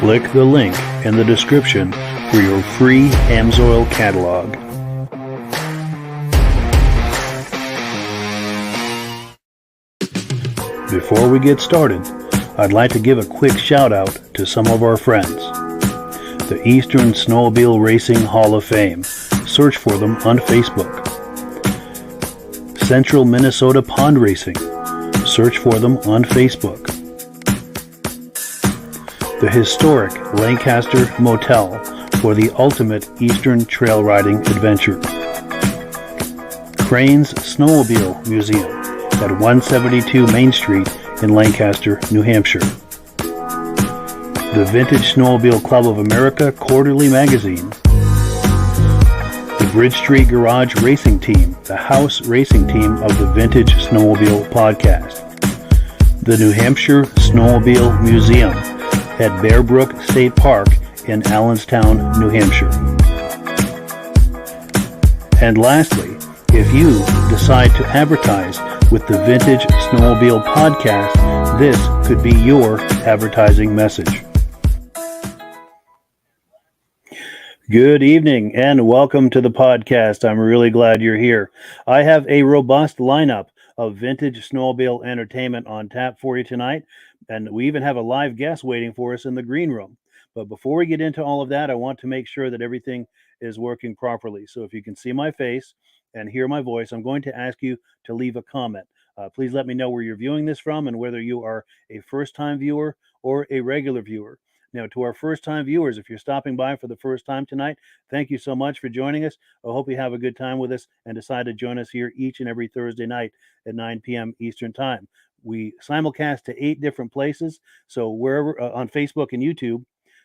Click the link in the description for your free AMSOIL catalog. Before we get started, I'd like to give a quick shout out to some of our friends. The Eastern Snowmobile Racing Hall of Fame. Search for them on Facebook. Central Minnesota Pond Racing. Search for them on Facebook. The historic Lancaster Motel for the ultimate Eastern trail riding adventure. Crane's Snowmobile Museum at 172 Main Street in Lancaster, New Hampshire. The Vintage Snowmobile Club of America Quarterly Magazine. The Bridge Street Garage Racing Team, the house racing team of the Vintage Snowmobile Podcast. The New Hampshire Snowmobile Museum at Bear Brook State Park in Allenstown, New Hampshire. And lastly, if you decide to advertise with the Vintage Snowmobile Podcast, this could be your advertising message. Good evening and welcome to the podcast. I'm really glad you're here. I have a robust lineup of vintage snowmobile entertainment on tap for you tonight, and we even have a live guest waiting for us in the green room. But before we get into all of that, I want to make sure that everything is working properly. So if you can see my face and hear my voice, I'm going to ask you to leave a comment. Please let me know where you're viewing this from and whether you are a first-time viewer or a regular viewer. Now, to our first-time viewers, if you're stopping by for the first time tonight, thank you so much for joining us. I hope you have a good time with us and decide to join us here each and every Thursday night at 9 p.m. Eastern Time. We simulcast to 8 different places, so wherever on Facebook and YouTube.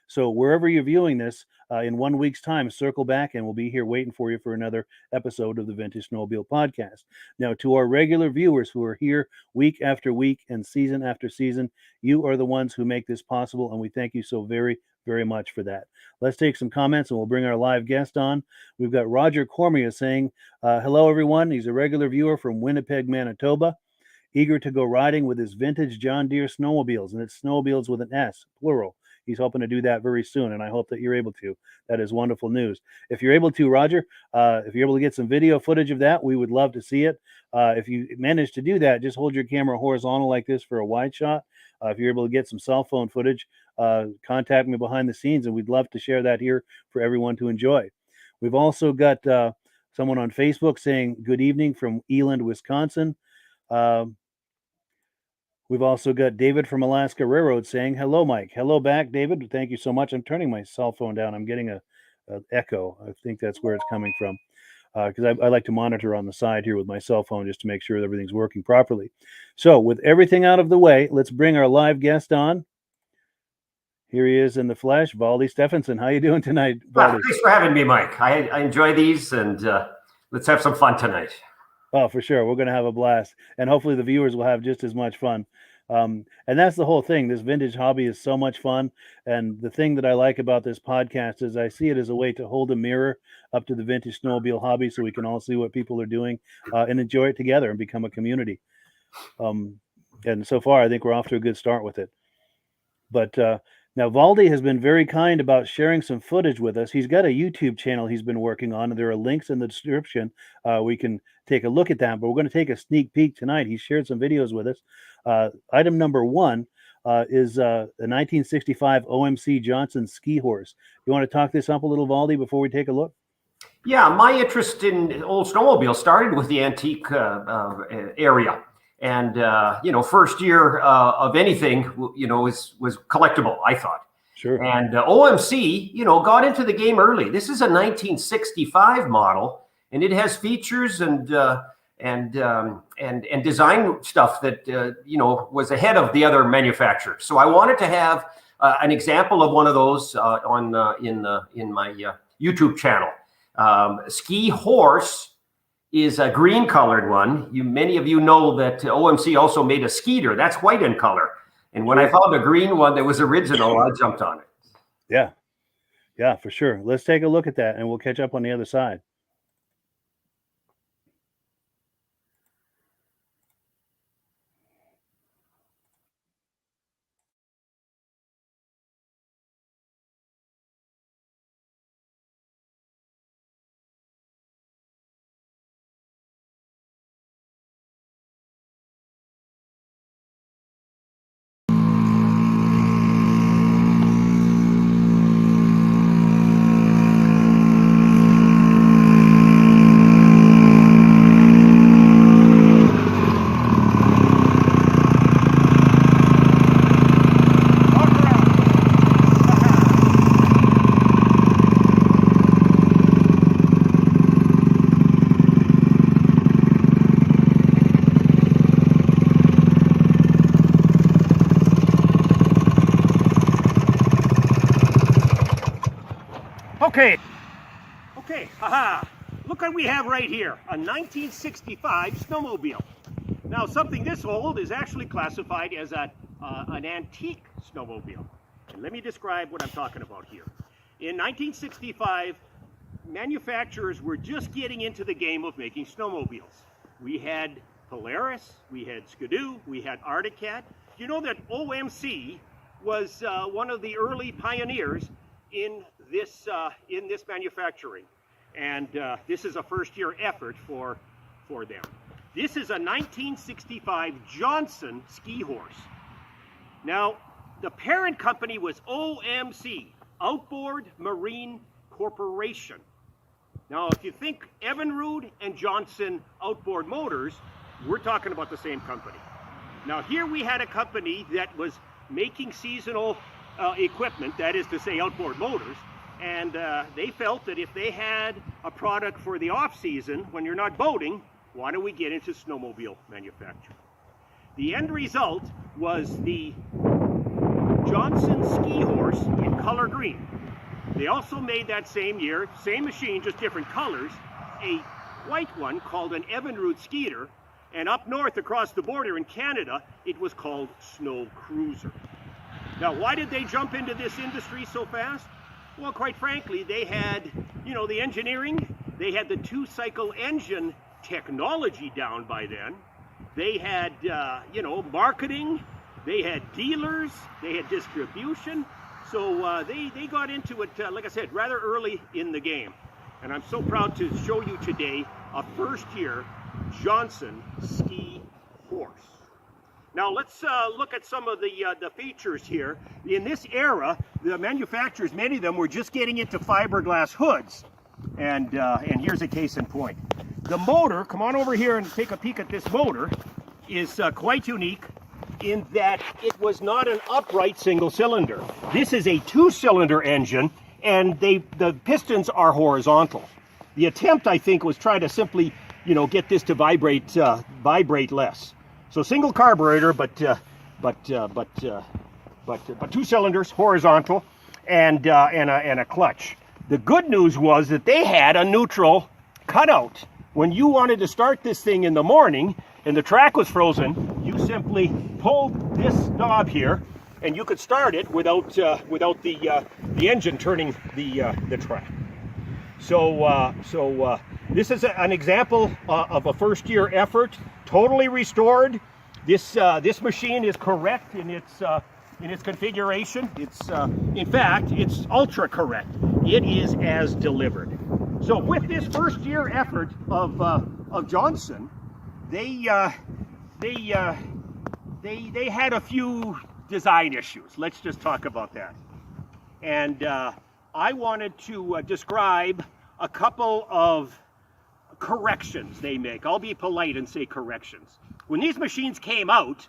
So wherever you're viewing this, in 1 week's time, circle back and we'll be here waiting for you for another episode of the Vintage Snowmobile Podcast. Now, to our regular viewers who are here week after week and season after season, you are the ones who make this possible, and we thank you so very, very much for that. Let's take some comments and we'll bring our live guest on. We've got Roger Cormier saying, hello, everyone. He's a regular viewer from Winnipeg, Manitoba, eager to go riding with his vintage John Deere snowmobiles, and it's snowmobiles with an S, plural. He's hoping to do that very soon, and I hope that you're able to. That is wonderful news. If you're able to, Roger, if you're able to get some video footage of that, we would love to see it. If you manage to do that, just hold your camera horizontal like this for a wide shot. If you're able to get some cell phone footage, contact me behind the scenes, and we'd love to share that here for everyone to enjoy. We've also got someone on Facebook saying good evening from Eland, Wisconsin. We've also got David from Alaska Railroad saying, hello, Mike. Hello back, David. Thank you so much. I'm turning my cell phone down. I'm getting a echo. I think that's where it's coming from. because I like to monitor on the side here with my cell phone just to make sure that everything's working properly. So with everything out of the way, let's bring our live guest on. Here he is in the flesh, VALDI Stefansson. How you doing tonight, VALDI? Thanks for having me, Mike. I enjoy these, and let's have some fun tonight. Oh, for sure. We're going to have a blast, and hopefully the viewers will have just as much fun. And that's the whole thing. This vintage hobby is so much fun. And the thing that I like about this podcast is I see it as a way to hold a mirror up to the vintage snowmobile hobby so we can all see what people are doing and enjoy it together and become a community. And so far, I think we're off to a good start with it. But now VALDI has been very kind about sharing some footage with us. He's got a YouTube channel he's been working on, and there are links in the description. We can take a look at that, but we're going to take a sneak peek tonight. He shared some videos with us. Item number one is a 1965 OMC Johnson ski horse. You want to talk this up a little, VALDI, before we take a look? Yeah, my interest in old snowmobiles started with the antique area. And, first year of anything, was collectible, I thought. Sure. And OMC, got into the game early. This is a 1965 model, and it has features and design stuff that, was ahead of the other manufacturers. So I wanted to have an example of one of those in my YouTube channel. Ski Horse is a green colored one. Many of you know that OMC also made a Skeeter. That's white in color. And when I found a green one that was original, I jumped on it. Yeah, for sure. Let's take a look at that and we'll catch up on the other side. Okay, haha. Look what we have right here, a 1965 snowmobile. Now, something this old is actually classified as an antique snowmobile. And let me describe what I'm talking about here. In 1965, manufacturers were just getting into the game of making snowmobiles. We had Polaris, we had Skidoo, we had Arctic Cat. You know that OMC was one of the early pioneers in this manufacturing, and this is a first-year effort for them. This is a 1965 Johnson ski horse. Now, the parent company was OMC, Outboard Marine Corporation. Now, if you think Evinrude and Johnson Outboard Motors, we're talking about the same company. Now, here we had a company that was making seasonal equipment, that is to say outboard motors, and they felt that if they had a product for the off-season, when you're not boating, why don't we get into snowmobile manufacturing? The end result was the Johnson ski horse in color green. They also made that same year, same machine, just different colors, a white one called an Evinrude Skeeter, and up north across the border in Canada, it was called Snow Cruiser. Now, why did they jump into this industry so fast? Well, quite frankly, they had, the engineering, they had the two-cycle engine technology down by then. They had, marketing, they had dealers, they had distribution. So they got into it, like I said, rather early in the game. And I'm so proud to show you today a first-year Johnson ski horse. Now let's look at some of the features here. In this era, the manufacturers, many of them, were just getting into fiberglass hoods. And here's a case in point. The motor, come on over here and take a peek at this motor, is quite unique in that it was not an upright single cylinder. This is a two-cylinder engine, and the pistons are horizontal. the attempt, I think, was try to simply, get this to vibrate less. So single carburetor, but 2 cylinders, horizontal, and a clutch. The good news was that they had a neutral cutout. When you wanted to start this thing in the morning and the track was frozen, you simply pulled this knob here, and you could start it without the engine turning the track. So this is an example of a first-year effort, totally restored. This machine is correct in its configuration. It's in fact, it's ultra correct. It is as delivered. So with this first-year effort of Johnson, they had a few design issues. Let's just talk about that. And I wanted to describe a couple of corrections they make. I'll be polite and say corrections. When these machines came out,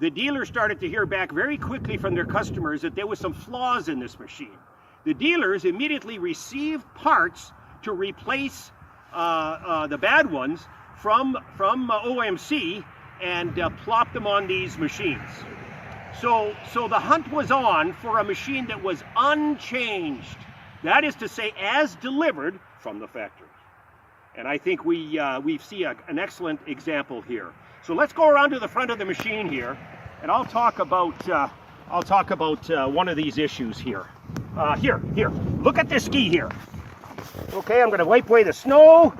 the dealers started to hear back very quickly from their customers that there was some flaws in this machine. The dealers immediately received parts to replace the bad ones from OMC and plopped them on these machines. So the hunt was on for a machine that was unchanged. That is to say, as delivered from the factory. And I think we see an excellent example here. So let's go around to the front of the machine here, and I'll talk about one of these issues here. Here. Look at this ski here. Okay, I'm going to wipe away the snow.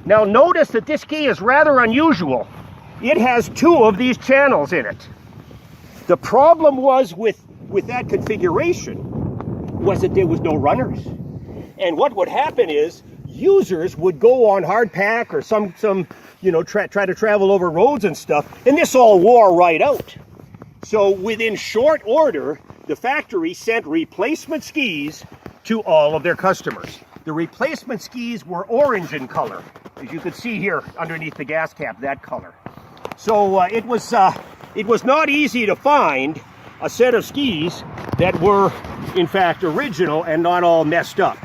Now notice that this ski is rather unusual. It has 2 of these channels in it. The problem was with that configuration was that there was no runners. And what would happen is users would go on hard pack or some try to travel over roads and stuff, and this all wore right out. So within short order, the factory sent replacement skis to all of their customers. The replacement skis were orange in color, as you can see here underneath the gas cap, that color. So it was not easy to find a set of skis that were in fact original and not all messed up.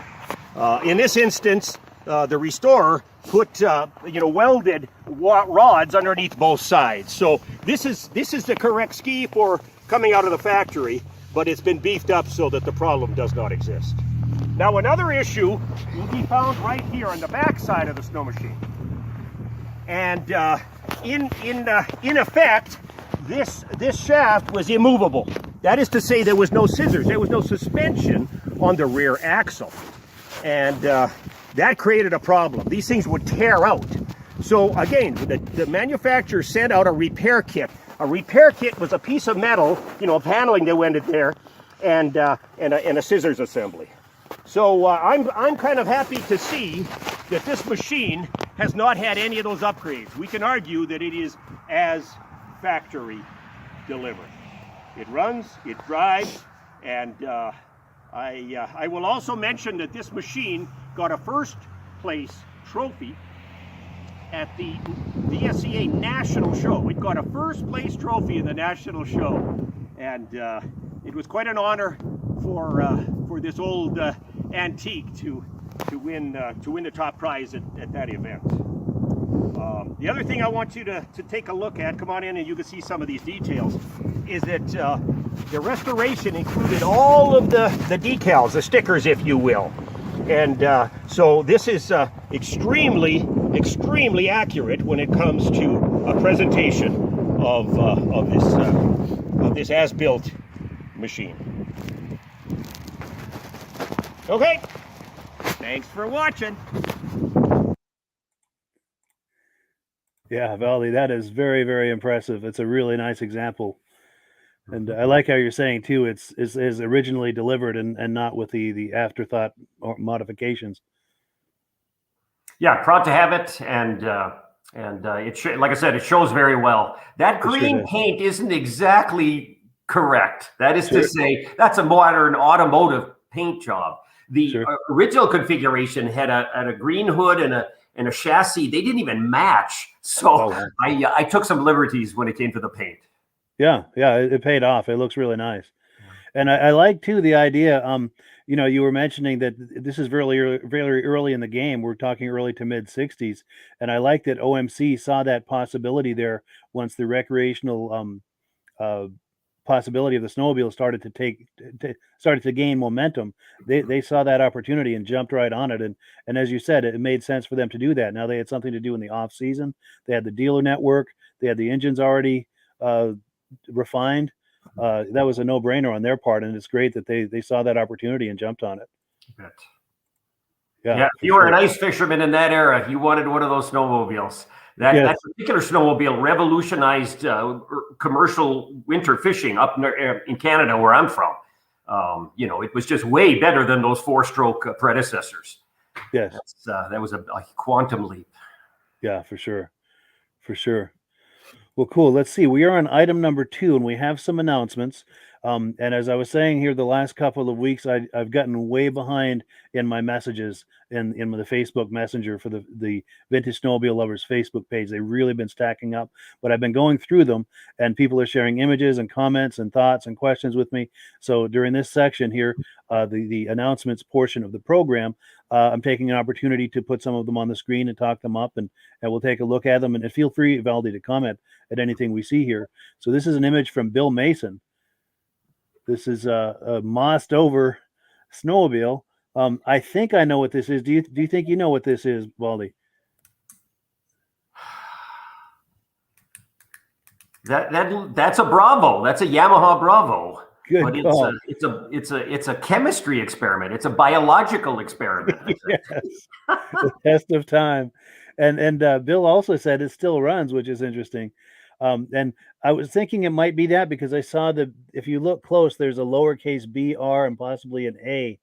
In this instance, the restorer put welded rods underneath both sides. So this is the correct ski for coming out of the factory, but it's been beefed up so that the problem does not exist. Now another issue will be found right here on the back side of the snow machine. And in effect, this shaft was immovable. That is to say, there was no scissors, there was no suspension on the rear axle. And that created a problem. These things would tear out. So again, the manufacturer sent out a repair kit. A repair kit was a piece of metal, paneling that went in there, and a scissors assembly. So I'm kind of happy to see that this machine has not had any of those upgrades. We can argue that it is as factory delivered. It runs, it drives, and I will also mention that this machine got a first place trophy at the VSCA National Show. It got a first place trophy in the National Show, and it was quite an honor for this old antique to win the top prize at that event. The other thing I want you to take a look at, come on in and you can see some of these details, is that the restoration included all of the decals, the stickers, if you will. And so this is extremely accurate when it comes to a presentation of this as-built machine. Okay, thanks for watching. Yeah, Valdi, that is very, very impressive. It's a really nice example. And I like how you're saying too, it's originally delivered and not with the afterthought or modifications. Yeah, proud to have it, and it like I said, it shows very well. That green paint isn't exactly correct. That is to say, that's a modern automotive paint job. The original configuration had a green hood and a chassis. They didn't even match. So I took some liberties when it came to the paint. Yeah, it paid off. It looks really nice. And I like too the idea. You were mentioning that this is very early in the game. We're talking early to mid '60s, and I like that OMC saw that possibility there once the recreational uh, possibility of the snowmobile started to gain momentum. They saw that opportunity and jumped right on it. And as you said, it made sense for them to do that. Now they had something to do in the off season. They had the dealer network. They had the engines already refined. That was a no-brainer on their part, and it's great that they saw that opportunity and jumped on it. Yeah, if you were an ice fisherman in that era, you wanted one of those snowmobiles. That particular snowmobile revolutionized commercial winter fishing up in Canada, where I'm from. It was just way better than those four-stroke predecessors. Yes, that was a quantum leap. Yeah, for sure. Well, cool. Let's see. We are on item number 2, and we have some announcements. And as I was saying here, the last couple of weeks, I've gotten way behind in my messages in the Facebook Messenger for the Vintage Snowmobile Lovers Facebook page. They've really been stacking up, but I've been going through them, and people are sharing images and comments and thoughts and questions with me. So during this section here, the announcements portion of the program, I'm taking an opportunity to put some of them on the screen and talk them up, and we'll take a look at them. And feel free, Valdi, to comment at anything we see here. So this is an image from Bill Mason. This is a mossed over snowmobile. I think I know what this is. Do you think you know what this is, Valdi? That's a Bravo. That's a Yamaha Bravo. Good but call. It's a chemistry experiment. It's a biological experiment. Yes, the test of time. And Bill also said it still runs, which is interesting. And I was thinking it might be that because I saw if you look close, there's a lowercase BR and possibly an A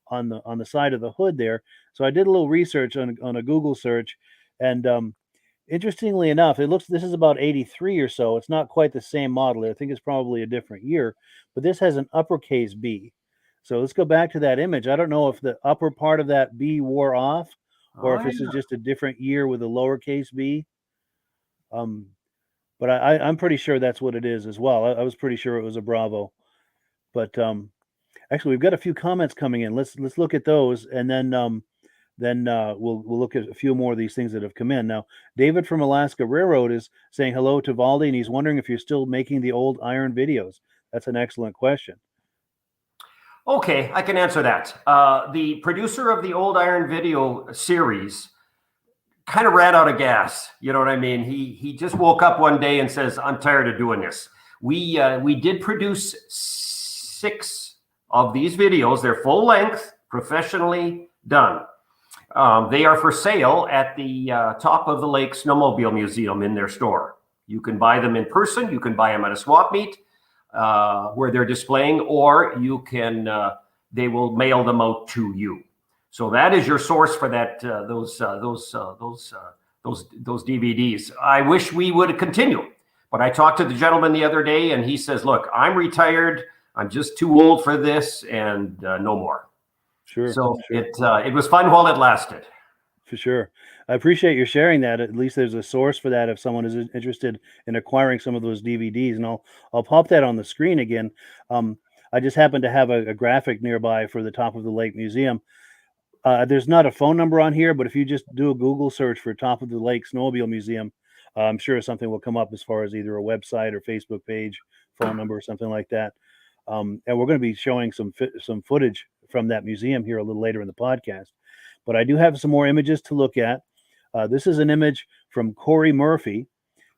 on the side of the hood there. So I did a little research on a Google search, and interestingly enough, this is about 83 or so. It's not quite the same model. I think it's probably a different year, but this has an uppercase B. So let's go back to that image. I don't know if the upper part of that B wore off, or if this is just a different year with a lowercase b. But I'm pretty sure that's what it is as well. I was pretty sure it was a Bravo. But actually, we've got a few comments coming in. Let's look at those, and then we'll look at a few more of these things that have come in. Now, David from Alaska Railroad is saying hello to Valdi, and he's wondering if you're still making the old iron videos. That's an excellent question. Okay, I can answer that. The producer of the Old Iron video series kind of ran out of gas. You know what I mean? He just woke up one day and says, "I'm tired of doing this." We did produce 6 of these videos. They're full length, professionally done. They are for sale at the Top of the Lake Snowmobile Museum in their store. You can buy them in person. You can buy them at a swap meet where they're displaying, or you can they will mail them out to you. So that is your source for that those DVDs. I wish we would continue, but I talked to the gentleman the other day, and he says, "Look, I'm retired. I'm just too old for this, and no more." Sure. So it was fun while it lasted. For sure. I appreciate you sharing that. At least there's a source for that if someone is interested in acquiring some of those DVDs, and I'll pop that on the screen again. I just happen to have a graphic nearby for the Top of the Lake Museum. There's not a phone number on here, but if you just do a Google search for Top of the Lake Snowmobile Museum, I'm sure something will come up as far as either a website or Facebook page, phone number, or something like that. And we're going to be showing some footage from that museum here a little later in the podcast. But I do have some more images to look at. This is an image from Corey Murphy.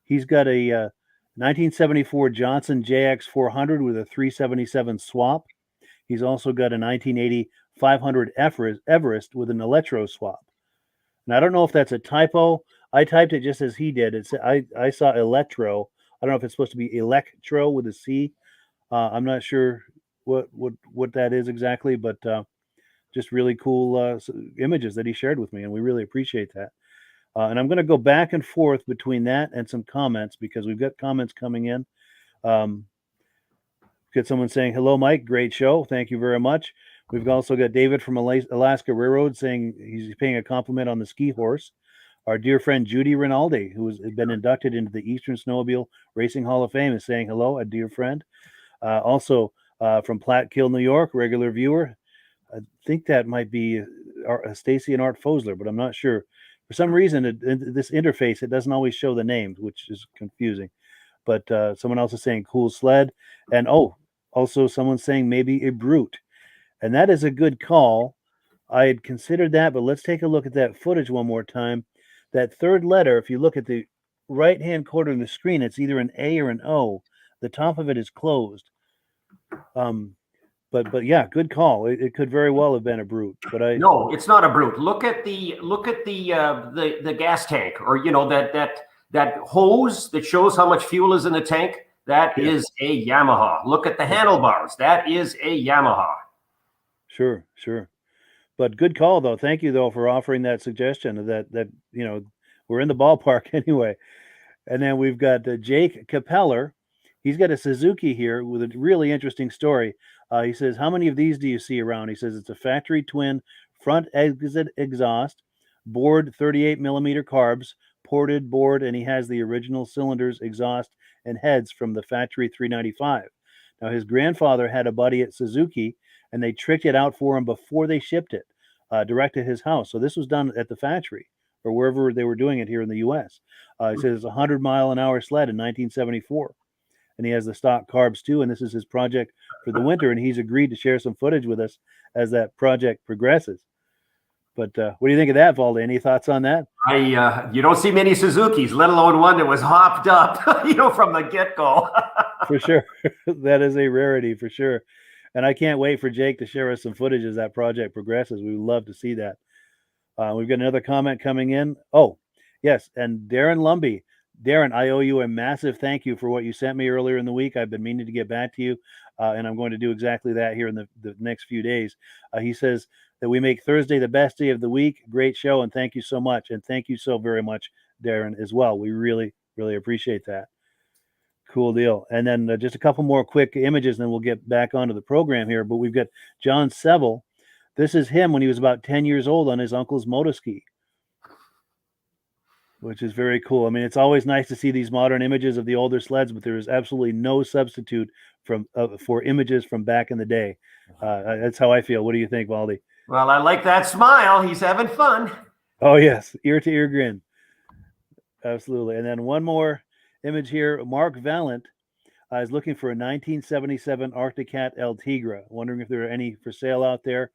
He's got a 1974 Johnson JX400 with a 377 swap. He's also got a 1980 500 Everest with an Electro swap. And I don't know if that's a typo. I typed it just as he did. I saw Electro. I don't know if it's supposed to be Electro with a C. I'm not sure what that is exactly, but just really cool images that he shared with me, and we really appreciate that. And I'm going to go back and forth between that and some comments because we've got comments coming in. Got someone saying, "Hello, Mike. Great show. Thank you very much." We've also got David from Alaska Railroad saying he's paying a compliment on the ski horse. Our dear friend Judy Rinaldi, who has been inducted into the Eastern Snowmobile Racing Hall of Fame, is saying hello, a dear friend. Also, from Platkill, New York, regular viewer. I think that might be Stacy and Art Fosler, but I'm not sure. For some reason, this interface, it doesn't always show the names, which is confusing. But someone else is saying cool sled. And also someone saying maybe a brute. And that is a good call. I had considered that, but let's take a look at that footage one more time. That third letter, if you look at the right-hand corner of the screen, it's either an A or an O. The top of it is closed. But yeah, good call. It could very well have been a brute. But no, it's not a brute. Look at the gas tank, or that hose that shows how much fuel is in the tank. That is a Yamaha. Look at the handlebars. That is a Yamaha. Sure. But good call, though. Thank you, though, for offering that suggestion. That we're in the ballpark anyway. And then we've got Jake Capeller. He's got a Suzuki here with a really interesting story. He says, how many of these do you see around? He says it's a factory twin front exit exhaust, bored 38 millimeter carbs, ported board, and he has the original cylinders, exhaust, and heads from the factory 395. Now, his grandfather had a buddy at Suzuki, and they tricked it out for him before they shipped it direct to his house. So this was done at the factory or wherever they were doing it here in the U.S. He says it's a 100-mile-an-hour sled in 1974. And he has the stock carbs too, and this is his project for the winter, and he's agreed to share some footage with us as that project progresses. But what do you think of that, Valdi? Any thoughts on that? You don't see many Suzukis, let alone one that was hopped up, from the get-go. For sure. That is a rarity, for sure. And I can't wait for Jake to share us some footage as that project progresses. We would love to see that. We've got another comment coming in. Oh, yes, and Darren Lumby. Darren, I owe you a massive thank you for what you sent me earlier in the week. I've been meaning to get back to you, and I'm going to do exactly that here in the next few days. He says that we make Thursday the best day of the week. Great show, and thank you so much. And thank you so very much, Darren, as well. We really, really appreciate that. Cool deal. And then just a couple more quick images, and then we'll get back onto the program here. But we've got John Seville. This is him when he was about 10 years old on his uncle's motoski, which is very cool. I mean, it's always nice to see these modern images of the older sleds, but there is absolutely no substitute for images from back in the day. That's how I feel. What do you think, Valdi? Well, I like that smile. He's having fun. Oh, yes. Ear-to-ear grin. Absolutely. And then one more image here. Mark Valent is looking for a 1977 Arctic Cat El Tigra. Wondering if there are any for sale out there.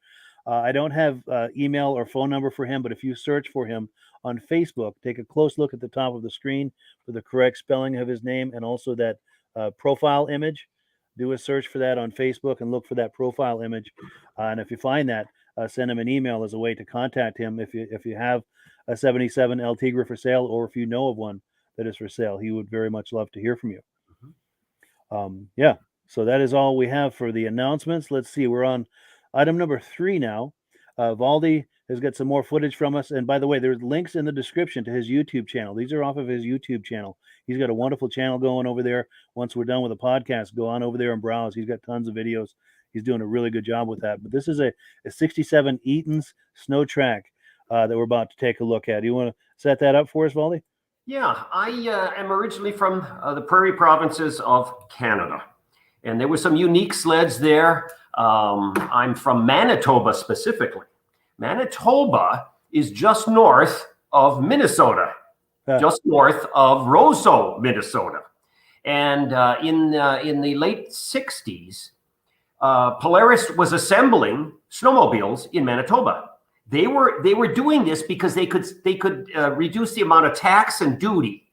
I don't have email or phone number for him, but if you search for him on Facebook, take a close look at the top of the screen for the correct spelling of his name and also that profile image. Do a search for that on Facebook and look for that profile image. And if you find that, send him an email as a way to contact him if you have a 77 El Tigra for sale, or if you know of one that is for sale. He would very much love to hear from you. Yeah, so that is all we have for the announcements. Let's see, we're on item number 3 now. Valdi has got some more footage from us. And by the way, there's links in the description to his YouTube channel. These are off of his YouTube channel. He's got a wonderful channel going over there. Once we're done with the podcast, go on over there and browse. He's got tons of videos. He's doing a really good job with that. But this is a 67 EATON'S snow track that we're about to take a look at. Do you want to set that up for us, Valdi? Yeah, I am originally from the prairie provinces of Canada. And there were some unique sleds there. I'm from Manitoba specifically. Manitoba is just north of Minnesota, just north of Roseau, Minnesota. And in the late 60s, Polaris was assembling snowmobiles in Manitoba. They were doing this because they could reduce the amount of tax and duty,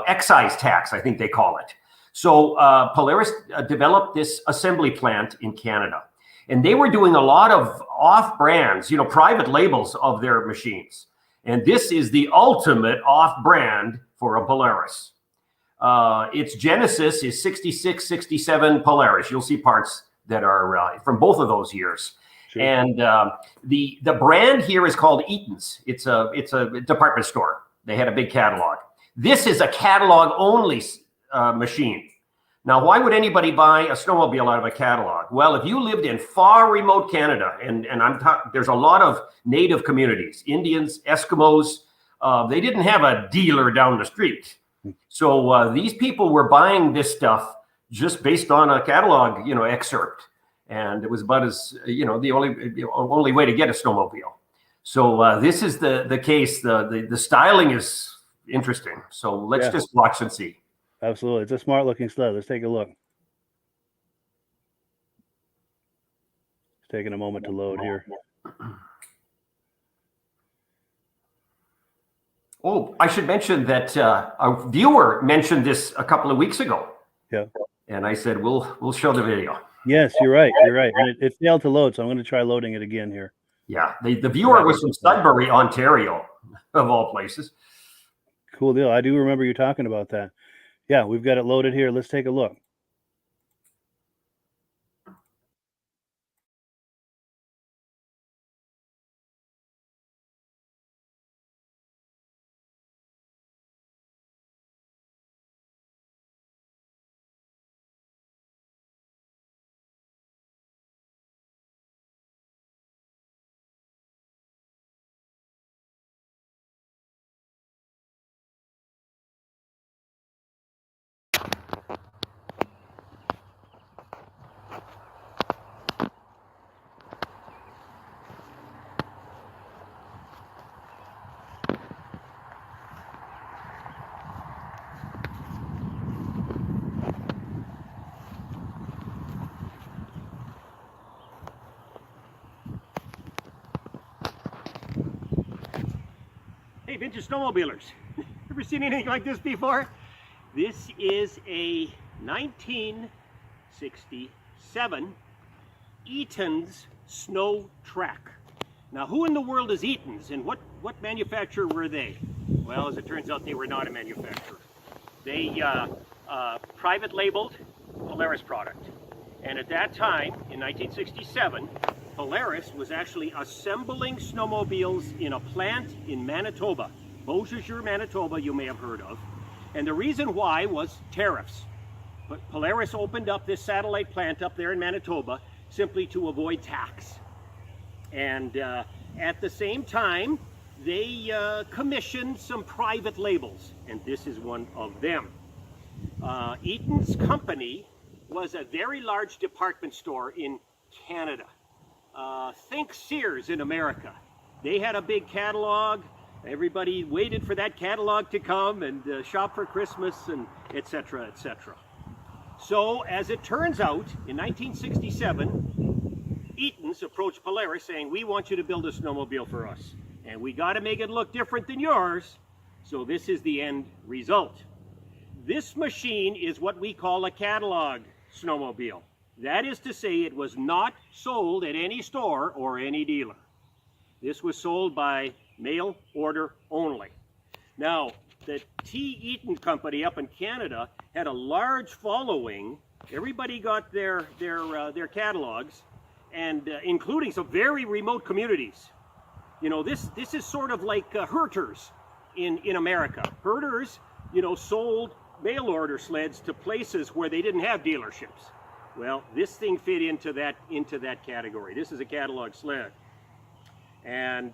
excise tax, I think they call it. So Polaris developed this assembly plant in Canada, and they were doing a lot of off-brands, private labels of their machines. And this is the ultimate off-brand for a Polaris. Its genesis is 66, 67 Polaris. You'll see parts that are from both of those years. Sure. And the brand here is called EATON'S. It's a department store. They had a big catalog. This is a catalog only machine. Now, why would anybody buy a snowmobile out of a catalog? Well, if you lived in far remote Canada, and there's a lot of native communities, Indians, Eskimos, they didn't have a dealer down the street. So these people were buying this stuff just based on a catalog, excerpt. And it was about as, the only way to get a snowmobile. So this is the case. The styling is interesting. So let's just watch and see. Absolutely. It's a smart looking sled. Let's take a look. It's taking a moment to load here. Oh, I should mention that a viewer mentioned this a couple of weeks ago. Yeah. And I said, we'll show the video. Yes, you're right. You're right. And it failed to load, so I'm going to try loading it again here. Yeah. The viewer was from Sudbury, Ontario, of all places. Cool deal. I do remember you talking about that. Yeah, we've got it loaded here. Let's take a look. Hey, Vintage Snowmobilers, ever seen anything like this before? This is a 1967 EATON'S snow track. Now, who in the world is EATON'S, and what manufacturer were they? Well, as it turns out, they were not a manufacturer. They private labeled Polaris product. And at that time, in 1967, Polaris was actually assembling snowmobiles in a plant in Manitoba. Beausejour, Manitoba, you may have heard of. And the reason why was tariffs. But Polaris opened up this satellite plant up there in Manitoba simply to avoid tax. And at the same time, they commissioned some private labels, and this is one of them. EATON'S company was a very large department store in Canada. Think Sears in America. They had a big catalog. Everybody waited for that catalog to come and shop for Christmas and etc., etc. So as it turns out, in 1967, EATON'S approached Polaris saying, we want you to build a snowmobile for us. And we got to make it look different than yours. So this is the end result. This machine is what we call a catalog snowmobile. That is to say, it was not sold at any store or any dealer. This was sold by mail order only. Now, the T. Eaton Company up in Canada had a large following. Everybody got their catalogs, and including some very remote communities. You know, this is sort of like herders in America. Herders, sold mail order sleds to places where they didn't have dealerships. Well, this thing fit into that category. This is a catalog sled. And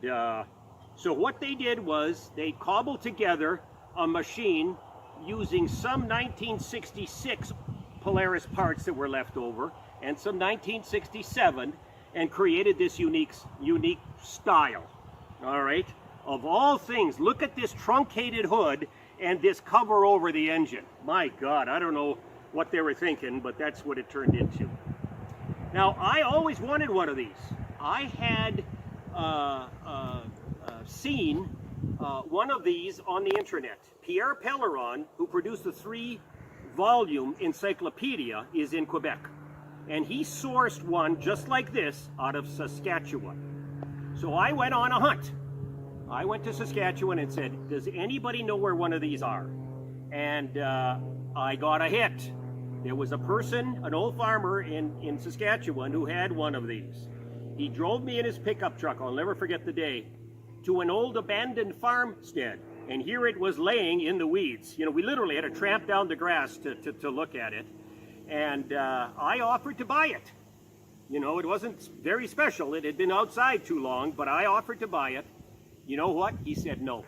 so what they did was they cobbled together a machine using some 1966 Polaris parts that were left over and some 1967 and created this unique style. All right? Of all things, look at this truncated hood and this cover over the engine. My God, I don't know what they were thinking, but that's what it turned into. Now, I always wanted one of these. I had seen one of these on the internet. Pierre Pellerin, who produced the 3-volume encyclopedia, is in Quebec. And he sourced one just like this out of Saskatchewan. So I went on a hunt. I went to Saskatchewan and said, does anybody know where one of these are? And I got a hit. There was a person, an old farmer in Saskatchewan, who had one of these. He drove me in his pickup truck, I'll never forget the day, to an old abandoned farmstead. And here it was laying in the weeds. We literally had to tramp down the grass to look at it. And I offered to buy it. It wasn't very special. It had been outside too long, but I offered to buy it. You know what? He said no.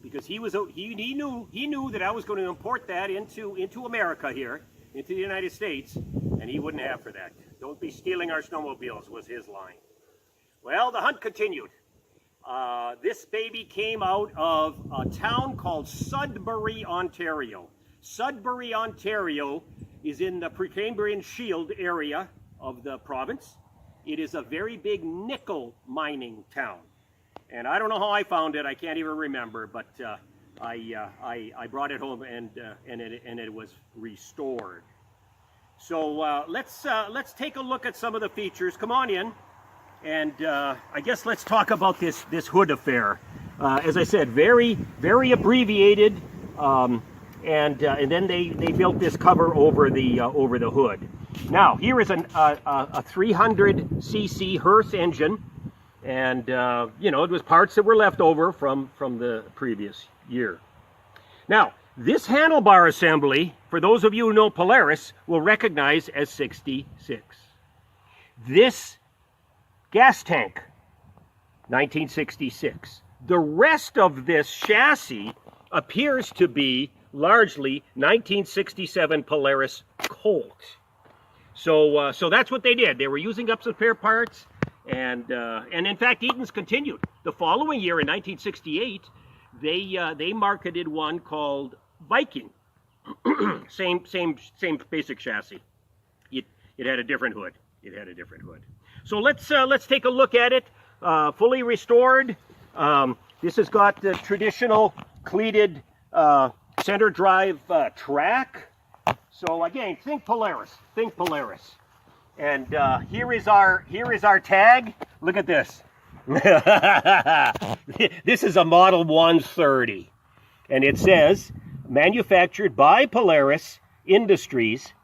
Because he knew that I was going to import that into America here. into the United States, and he wouldn't have for that. Don't be stealing our snowmobiles was his line. Well, the hunt continued. This baby came out of a town called Sudbury, Ontario. Sudbury, Ontario is in the Precambrian Shield area of the province. It is a very big nickel mining town. And I don't know how I found it. I can't even remember, but I brought it home and it was restored. So let's take a look at some of the features. Come on in, and I guess let's talk about this hood affair. As I said, very abbreviated, and then they built this cover over the hood. Now here is a 300cc Hearth engine. And, it was parts that were left over from the previous year. Now, this handlebar assembly, for those of you who know Polaris, will recognize as 66. This gas tank, 1966. The rest of this chassis appears to be largely 1967 Polaris Colt. So that's what they did. They were using up some spare parts. And in fact, EATON'S continued. The following year, in 1968, they marketed one called Viking. same basic chassis. It had a different hood. So let's take a look at it. Fully restored. This has got the traditional cleated center drive TRAC. So again, think Polaris. And here is our tag. Look at this. This is a Model 130, and it says manufactured by Polaris Industries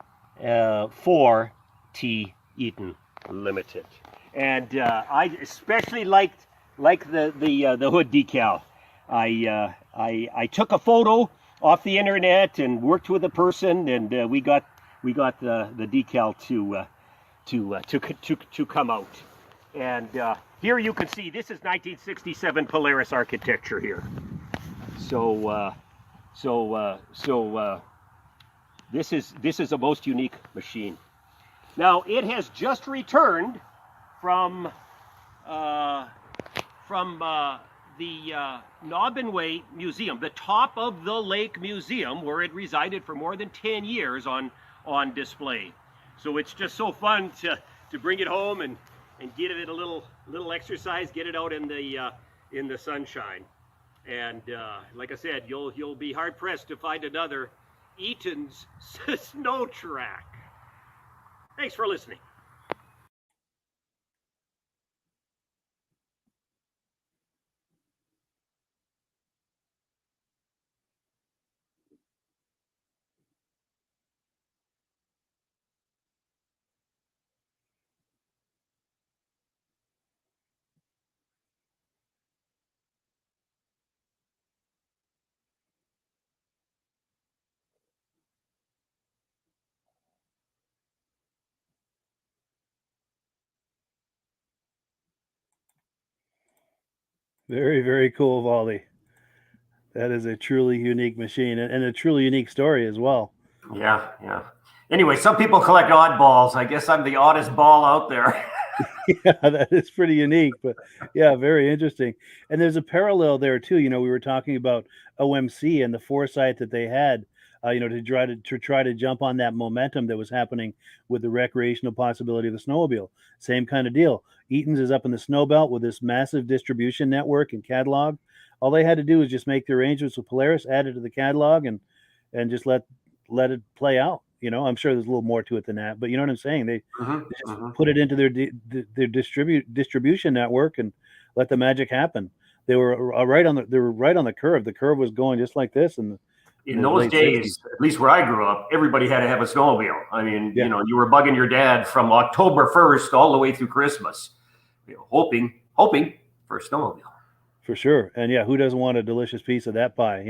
for T. Eaton Limited. And I especially liked the hood decal. I took a photo off the internet and worked with a person, and we got the decal to come out. And here you can see this is 1967 Polaris architecture here. So this is a most unique machine. Now it has just returned from the NAUBINWAY Museum, the top of the lake museum, where it resided for more than 10 years on display. So it's just so fun to bring it home and give it a little exercise, get it out in the sunshine. And like I said, you'll be hard pressed to find another EATON'S snow track. Thanks for listening. Very, very cool, VALDI. That is a truly unique machine and a truly unique story as well. Yeah. Anyway, some people collect oddballs. I guess I'm the oddest ball out there. Yeah, that is pretty unique, but yeah, very interesting. And there's a parallel there too. We were talking about OMC and the foresight that they had, to try to jump on that momentum that was happening with the recreational possibility of the snowmobile. Same kind of deal. EATON'S is up in the snow belt with this massive distribution network and catalog. All they had to do was just make the arrangements with Polaris, add it to the catalog, and just let it play out. I'm sure there's a little more to it than that, but you know what I'm saying? They just put it into their distribution network and let the magic happen. They were right on the curve. The curve was going just like this, and in those days, 60s. At least where I grew up, everybody had to have a snowmobile. I mean, you were bugging your dad from October 1st all the way through Christmas, hoping for a snowmobile. For sure. And who doesn't want a delicious piece of that pie,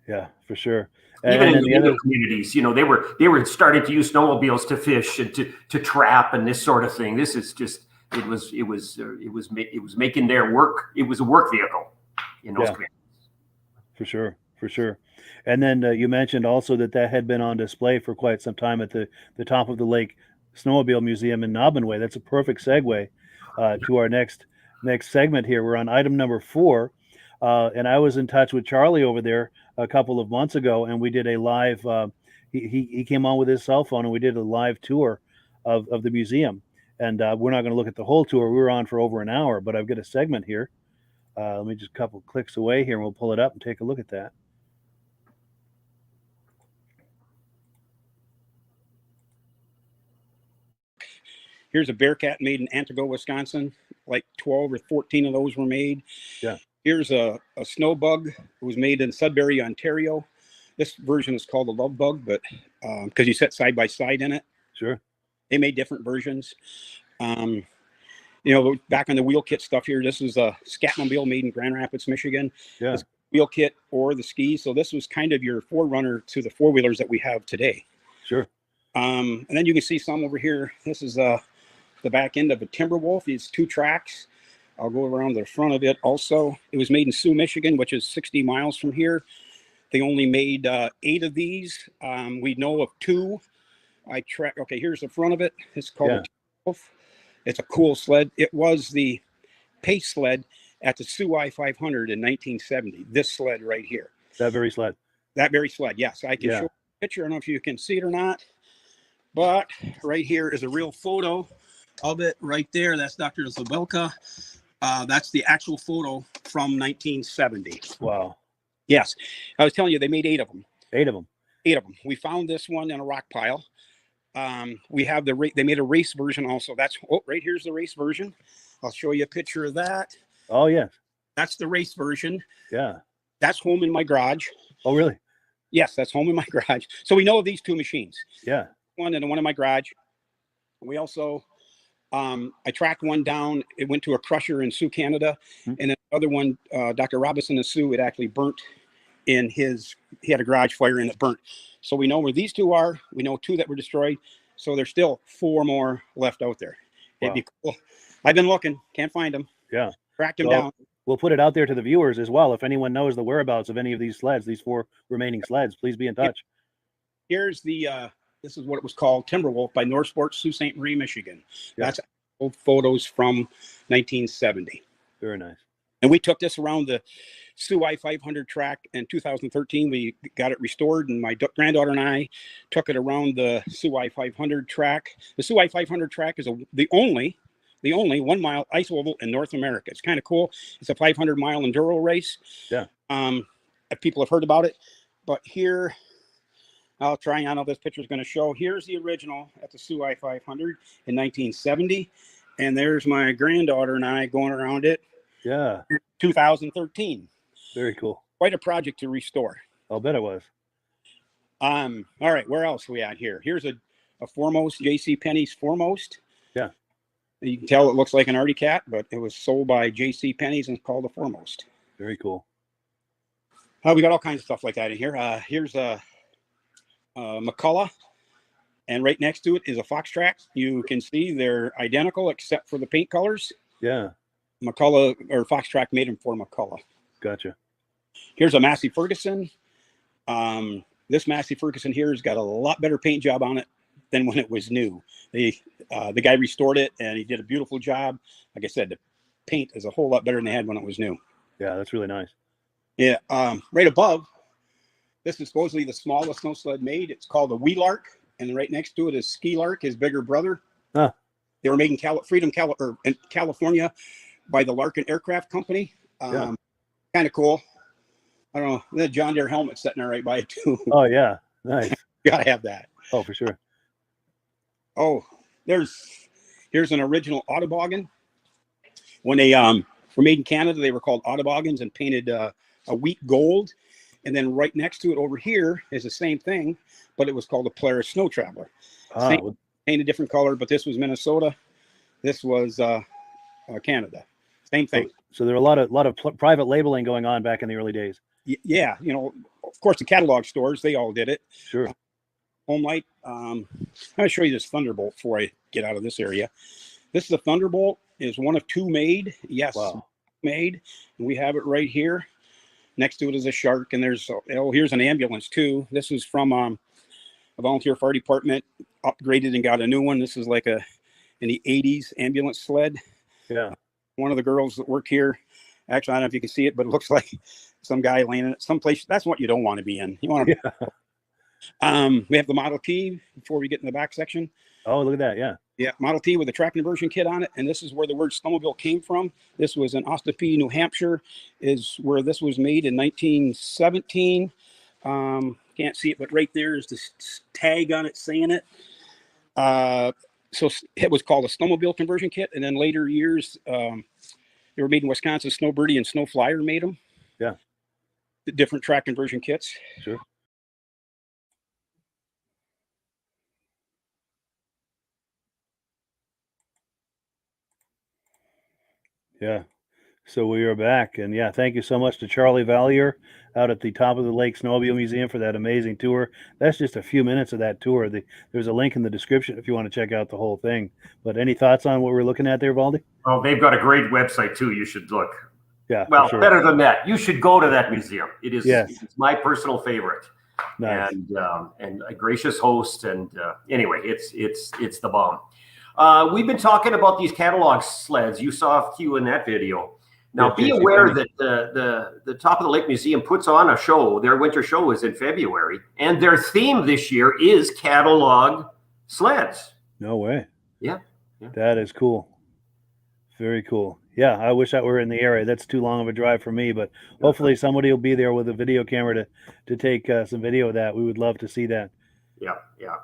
Yeah, for sure. Even in the other communities, they were starting to use snowmobiles to fish and to trap and this sort of thing. This is just it was making their work. It was a work vehicle in those communities. For for sure. And then you mentioned also that had been on display for quite some time at the top of the lake snowmobile museum in NAUBINWAY. That's a perfect segue to our next segment here. We're on item number 4, and I was in touch with Charlie over there a couple of months ago, and we did a live. He came on with his cell phone, and we did a live tour of the museum. And we're not going to look at the whole tour. We were on for over an hour, but I've got a segment here. Let me just a couple clicks away here, and we'll pull it up and take a look at that. Here's a Bearcat made in Antigo, Wisconsin. Like 12 or 14 of those were made. Yeah. Here's a Snowbug. It was made in Sudbury, Ontario. This version is called the Love Bug, but because you sit side by side in it. Sure. They made different versions. Back on the wheel kit stuff here, this is a Scatmobile made in Grand Rapids, Michigan. Yeah. This wheel kit or the skis. So this was kind of your forerunner to the four-wheelers that we have today. Sure. And then you can see some over here. This is the back end of a Timberwolf. These 2 tracks. I'll go around the front of it also. It was made in Sioux, Michigan, which is 60 miles from here. They only made 8 of these. We know of 2. Okay, here's the front of it. It's called a Timberwolf. It's a cool sled. It was the pace sled at the Sioux I-500 in 1970. This sled right here. That very sled. That very sled, yes. I can show a picture. I don't know if you can see it or not. But right here is a real photo of it right there. That's Dr. Zabelka. That's the actual photo from 1970. Wow. Yes. I was telling you, they made 8 of them. 8 of them. 8 of them. We found this one in a rock pile. We have they made a race version also. Right here's the race version. I'll show you a picture of that. Oh, yes. That's the race version. Yeah. That's home in my garage. Oh, really? Yes, that's home in my garage. So we know of these 2 machines. Yeah. One and one in my garage. We also, I tracked one down. It went to a crusher in Sioux, Canada. Mm-hmm. And another one, Dr. Robinson in Sioux, it actually burnt in he had a garage fire and it burnt. So we know where these 2 are. We know 2 that were destroyed. So there's still 4 more left out there. Wow. It'd be cool. I've been looking. Can't find them. Yeah. Tracked them down. We'll put it out there to the viewers as well. If anyone knows the whereabouts of any of these sleds, these 4 remaining sleds, please be in touch. Here's this is what it was called, Timberwolf by North Sports, Sault Ste. Marie, Michigan. Yeah. That's old photos from 1970. Very nice. And we took this around the Sioux I-500 track in 2013. We got it restored, and my granddaughter and I took it around the Sioux I-500 track. The Sioux I-500 track is the only 1-mile ice oval in North America. It's kind of cool. It's a 500-mile enduro race. Yeah. If people have heard about it, but here, I'll try. I don't know if this picture is going to show. Here's the original at the Sioux I-500 in 1970, and there's my granddaughter and I going around it. Yeah. 2013. Very cool. Quite a project to restore. I'll bet it was. All right, where else are we at here? Here's a Foremost, JCPenney's Foremost. Yeah. You can tell it looks like an Artie Cat, but it was sold by JCPenney's and called the Foremost. Very cool. We got all kinds of stuff like that in here. Here's a McCullough, and right next to it is a Fox Track. You can see they're identical except for the paint colors. Yeah. McCullough or Fox Track made them for McCullough. Gotcha. Here's a Massey Ferguson. This Massey Ferguson here has got a lot better paint job on it than when it was new. The guy restored it and he did a beautiful job. Like I said, the paint is a whole lot better than they had when it was new. Yeah, that's really nice. Yeah. Right above, this is supposedly the smallest snow sled made. It's called a Wheelark, and right next to it is Ski Lark, his bigger brother. Huh. They were made in California by the Larkin Aircraft Company. Yeah. Kind of cool. I don't know. The John Deere helmet sitting there right by it too. Oh yeah, nice. You gotta have that. Oh, for sure. Oh, here's an original Autoboggan. When they were made in Canada, they were called Autoboggans and painted a wheat gold. And then right next to it over here is the same thing, but it was called a Polaris Snow Traveler. Painted different color, but this was Minnesota. This was Canada. Same thing. So there were a lot of private labeling going on back in the early days. Yeah, of course the catalog stores, they all did it. Sure. Home Light. I'm going to show you this Thunderbolt before I get out of this area. This is a Thunderbolt. Is one of 2 made. Yes, wow. Made. And we have it right here. Next to it is a shark, and there's here's an ambulance too. This is from a volunteer fire department, upgraded and got a new one. This is like in the 80s ambulance sled. Yeah. One of the girls that work here, actually, I don't know if you can see it, but it looks like some guy laying in it someplace. That's what you don't want to be in. You want to. Yeah. We have the Model T before we get in the back section. Oh, look at that. Yeah. Yeah, Model T with a track conversion kit on it. And this is where the word snowmobile came from. This was in Ossipee, New Hampshire, is where this was made in 1917. Can't see it, but right there is the tag on it saying it. So it was called a snowmobile conversion kit. And then later years, they were made in Wisconsin. Snowbirdie and Snowflyer made them. Yeah. The different track conversion kits. Sure. Yeah. So we are back, and yeah, thank you so much to Charlie Valier out at the Top of the Lake Snowmobile Museum for that amazing tour. That's just a few minutes of that tour. There's a link in the description if you want to check out the whole thing. But any thoughts on what we're looking at there, Valdi? Oh, they've got a great website too. You should look. Yeah. Well, sure. better than that, you should go to that museum. It is Yes. it's my personal favorite. Nice. And a gracious host. And anyway, it's the bomb. We've been talking about these catalog sleds. You saw a few in that video. Now, be aware that the Top of the Lake Museum puts on a show. Their winter show is in February, and their theme this year is catalog sleds. No way. Yeah. That is cool. Very cool. Yeah, I wish I were in the area. That's too long of a drive for me, but hopefully somebody will be there with a video camera to take some video of that. We would love to see that. Yeah. Yeah.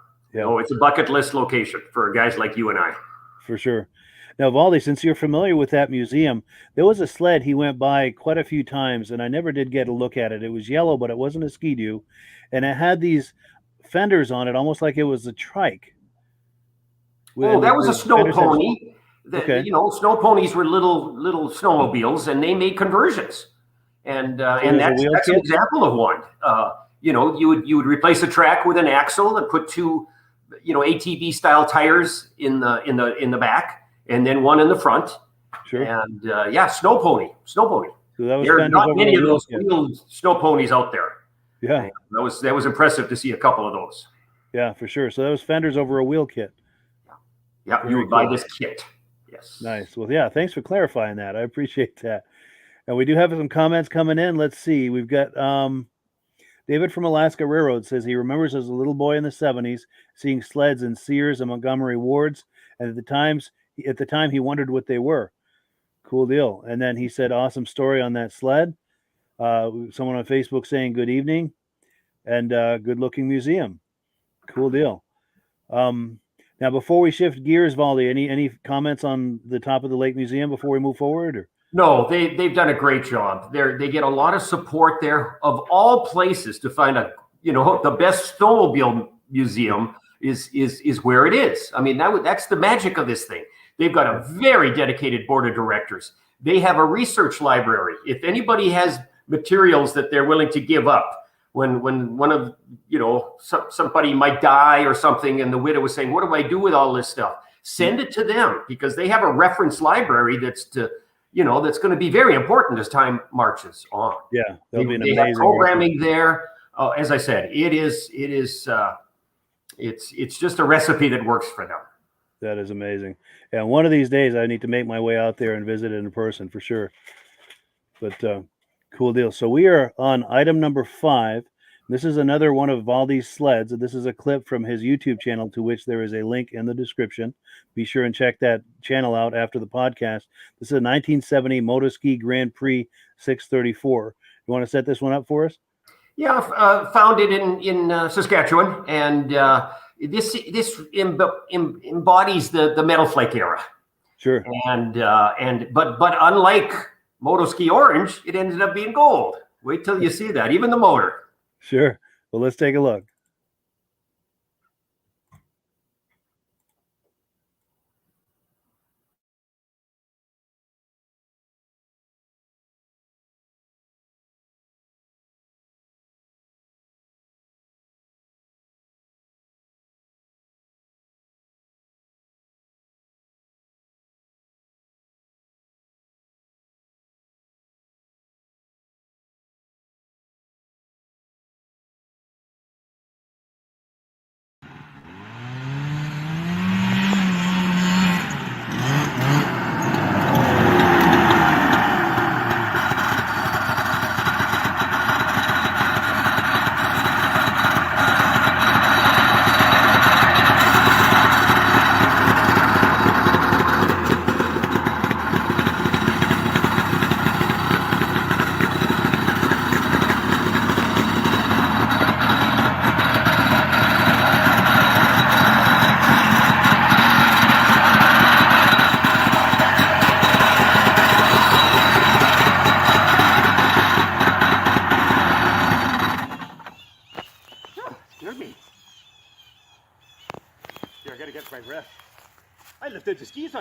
Oh, it's a bucket list location for guys like you and I. For sure. Now, Valdi, since you're familiar with that museum, there was a sled he went by quite a few times, and I never did get a look at it. It was yellow, but it wasn't a Ski-Doo, and it had these fenders on it, almost like it was a trike. Oh, that was a snow pony. Okay. You know, snow ponies were little snowmobiles, and they made conversions. And that's an example of one. You know, you would replace a track with an axle and put two, ATV style tires in the back, and then one in the front. Sure. And snow pony. So there are not many of those wheeled snow ponies out there. Yeah. And that was impressive to see a couple of those. Yeah, for sure. So that was fenders over a wheel kit. Yeah, you would buy this kit. Yes. Nice. Well, yeah, thanks for clarifying that. I appreciate that. And we do have some comments coming in. Let's see. We've got David from Alaska Railroad says he remembers as a little boy in the 70s seeing sleds in Sears and Montgomery wards, and at the time he wondered what they were. Cool deal. And then he said, awesome story on that sled. Someone on Facebook saying good evening and good looking museum. Cool deal. Now, before we shift gears, Valdi, any comments on the Top of the Lake Museum before we move forward? Or? No, they've done a great job. They get a lot of support there. Of all places to find the best snowmobile museum is where it is. I mean, that's the magic of this thing. They've got a very dedicated board of directors. They have a research library. If anybody has materials that they're willing to give up, when one of somebody might die or something, and the widow was saying, "What do I do with all this stuff?" Send it to them, because they have a reference library that's going to be very important as time marches on. Yeah, that'll be an they amazing have programming there. As I said, it's just a recipe that works for them. That is amazing. And one of these days, I need to make my way out there and visit it in person for sure. But cool deal. So we are on item number 5. This is another one of Valdi's sleds. This is a clip from his YouTube channel, to which there is a link in the description. Be sure and check that channel out after the podcast. This is a 1970 Motoski Grand Prix 634. You want to set this one up for us? Yeah, found it in Saskatchewan, and this embodies the metal flake era. Sure. But unlike Motoski Orange, it ended up being gold. Wait till you see that, even the motor. Sure. Well, let's take a look.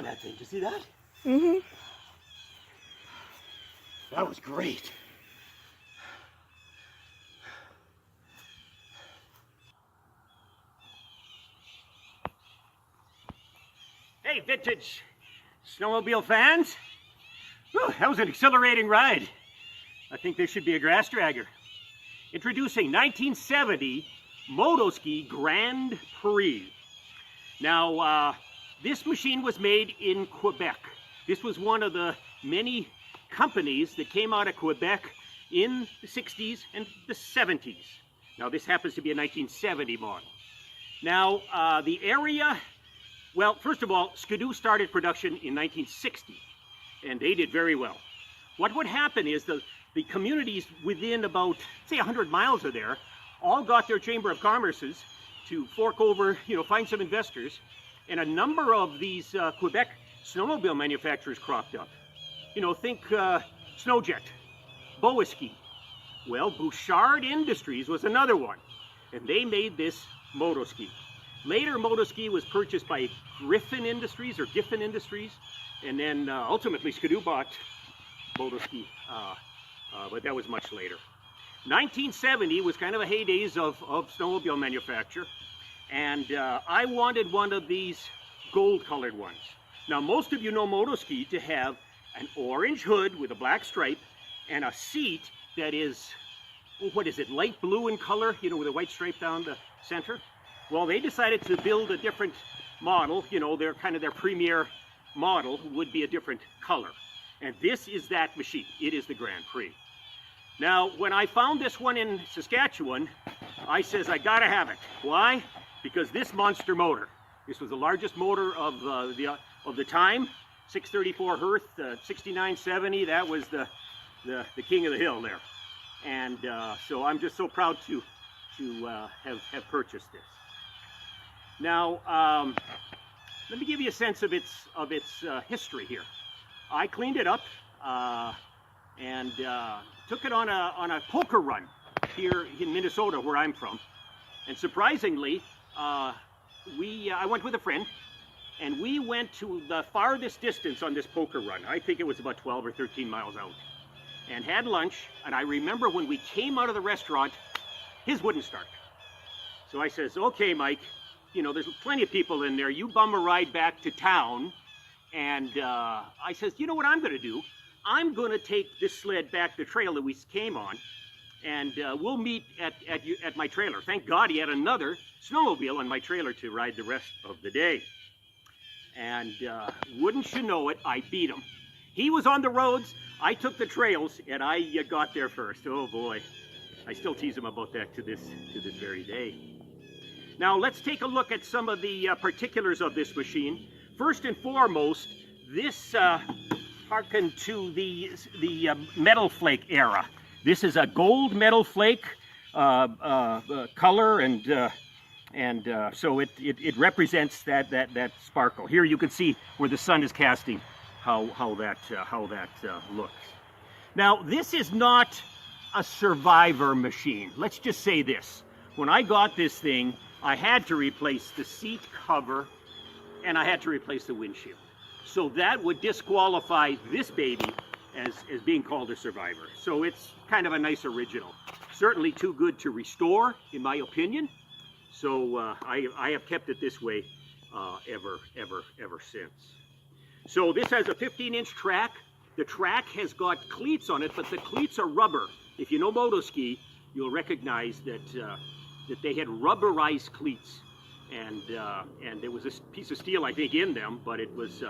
on that thing. Did you see that? Mm-hmm. That was great. Hey, Vintage Snowmobile fans. Whew, that was an exhilarating ride. I think there should be a grass dragger. Introducing 1970 Motoski Grand Prix. Now, this machine was made in Quebec. This was one of the many companies that came out of Quebec in the 60s and the 70s. Now, this happens to be a 1970 model. Now, the area, well, first of all, Skidoo started production in 1960, and they did very well. What would happen is the communities within about, say, 100 miles of there, all got their Chamber of Commerces to fork over, find some investors, and a number of these Quebec snowmobile manufacturers cropped up. Think Snowjet, Boaski. Well, Bouchard Industries was another one, and they made this motoski. Later, motoski was purchased by Giffen Industries, and then ultimately Skidoo bought motoski, but that was much later. 1970 was kind of a heydays of snowmobile manufacture, and I wanted one of these gold-colored ones. Now, most of you know motoski to have an orange hood with a black stripe and a seat that is, what is it, light blue in color, with a white stripe down the center. Well, they decided to build a different model, their premier model would be a different color. And this is that machine. It is the Grand Prix. Now, when I found this one in Saskatchewan, I says, I gotta have it. Why? Because this monster motor, this was the largest motor of the time, 634 Hearth, 6970, that was the king of the hill there. And so I'm just so proud to have purchased this. Now, let me give you a sense of its history here. I cleaned it up and took it on a poker run here in Minnesota, where I'm from. And surprisingly, I went with a friend, and we went to the farthest distance on this poker run. I think it was about 12 or 13 miles out, and had lunch. And I remember when we came out of the restaurant, his wouldn't start. So I says, okay, Mike, there's plenty of people in there. You bum a ride back to town. And I says, you know what I'm going to do? I'm going to take this sled back the trail that we came on, and we'll meet at my trailer. Thank God he had another snowmobile on my trailer to ride the rest of the day. And wouldn't you know it, I beat him. He was on the roads, I took the trails, and I got there first. Oh boy, I still tease him about that to this very day. Now let's take a look at some of the particulars of this machine. First and foremost, this harkened to the metal flake era. This is a gold metal flake color, and so it represents that sparkle. Here you can see where the sun is casting how that looks. Now, this is not a survivor machine. Let's just say this: when I got this thing, I had to replace the seat cover and I had to replace the windshield. So that would disqualify this baby as being called a survivor. So it's kind of a nice original. Certainly too good to restore, in my opinion. So I have kept it this way ever since. So this has a 15-inch track. The track has got cleats on it, but the cleats are rubber. If you know motoski, you'll recognize that they had rubberized cleats, and there was a piece of steel, I think, in them, but it was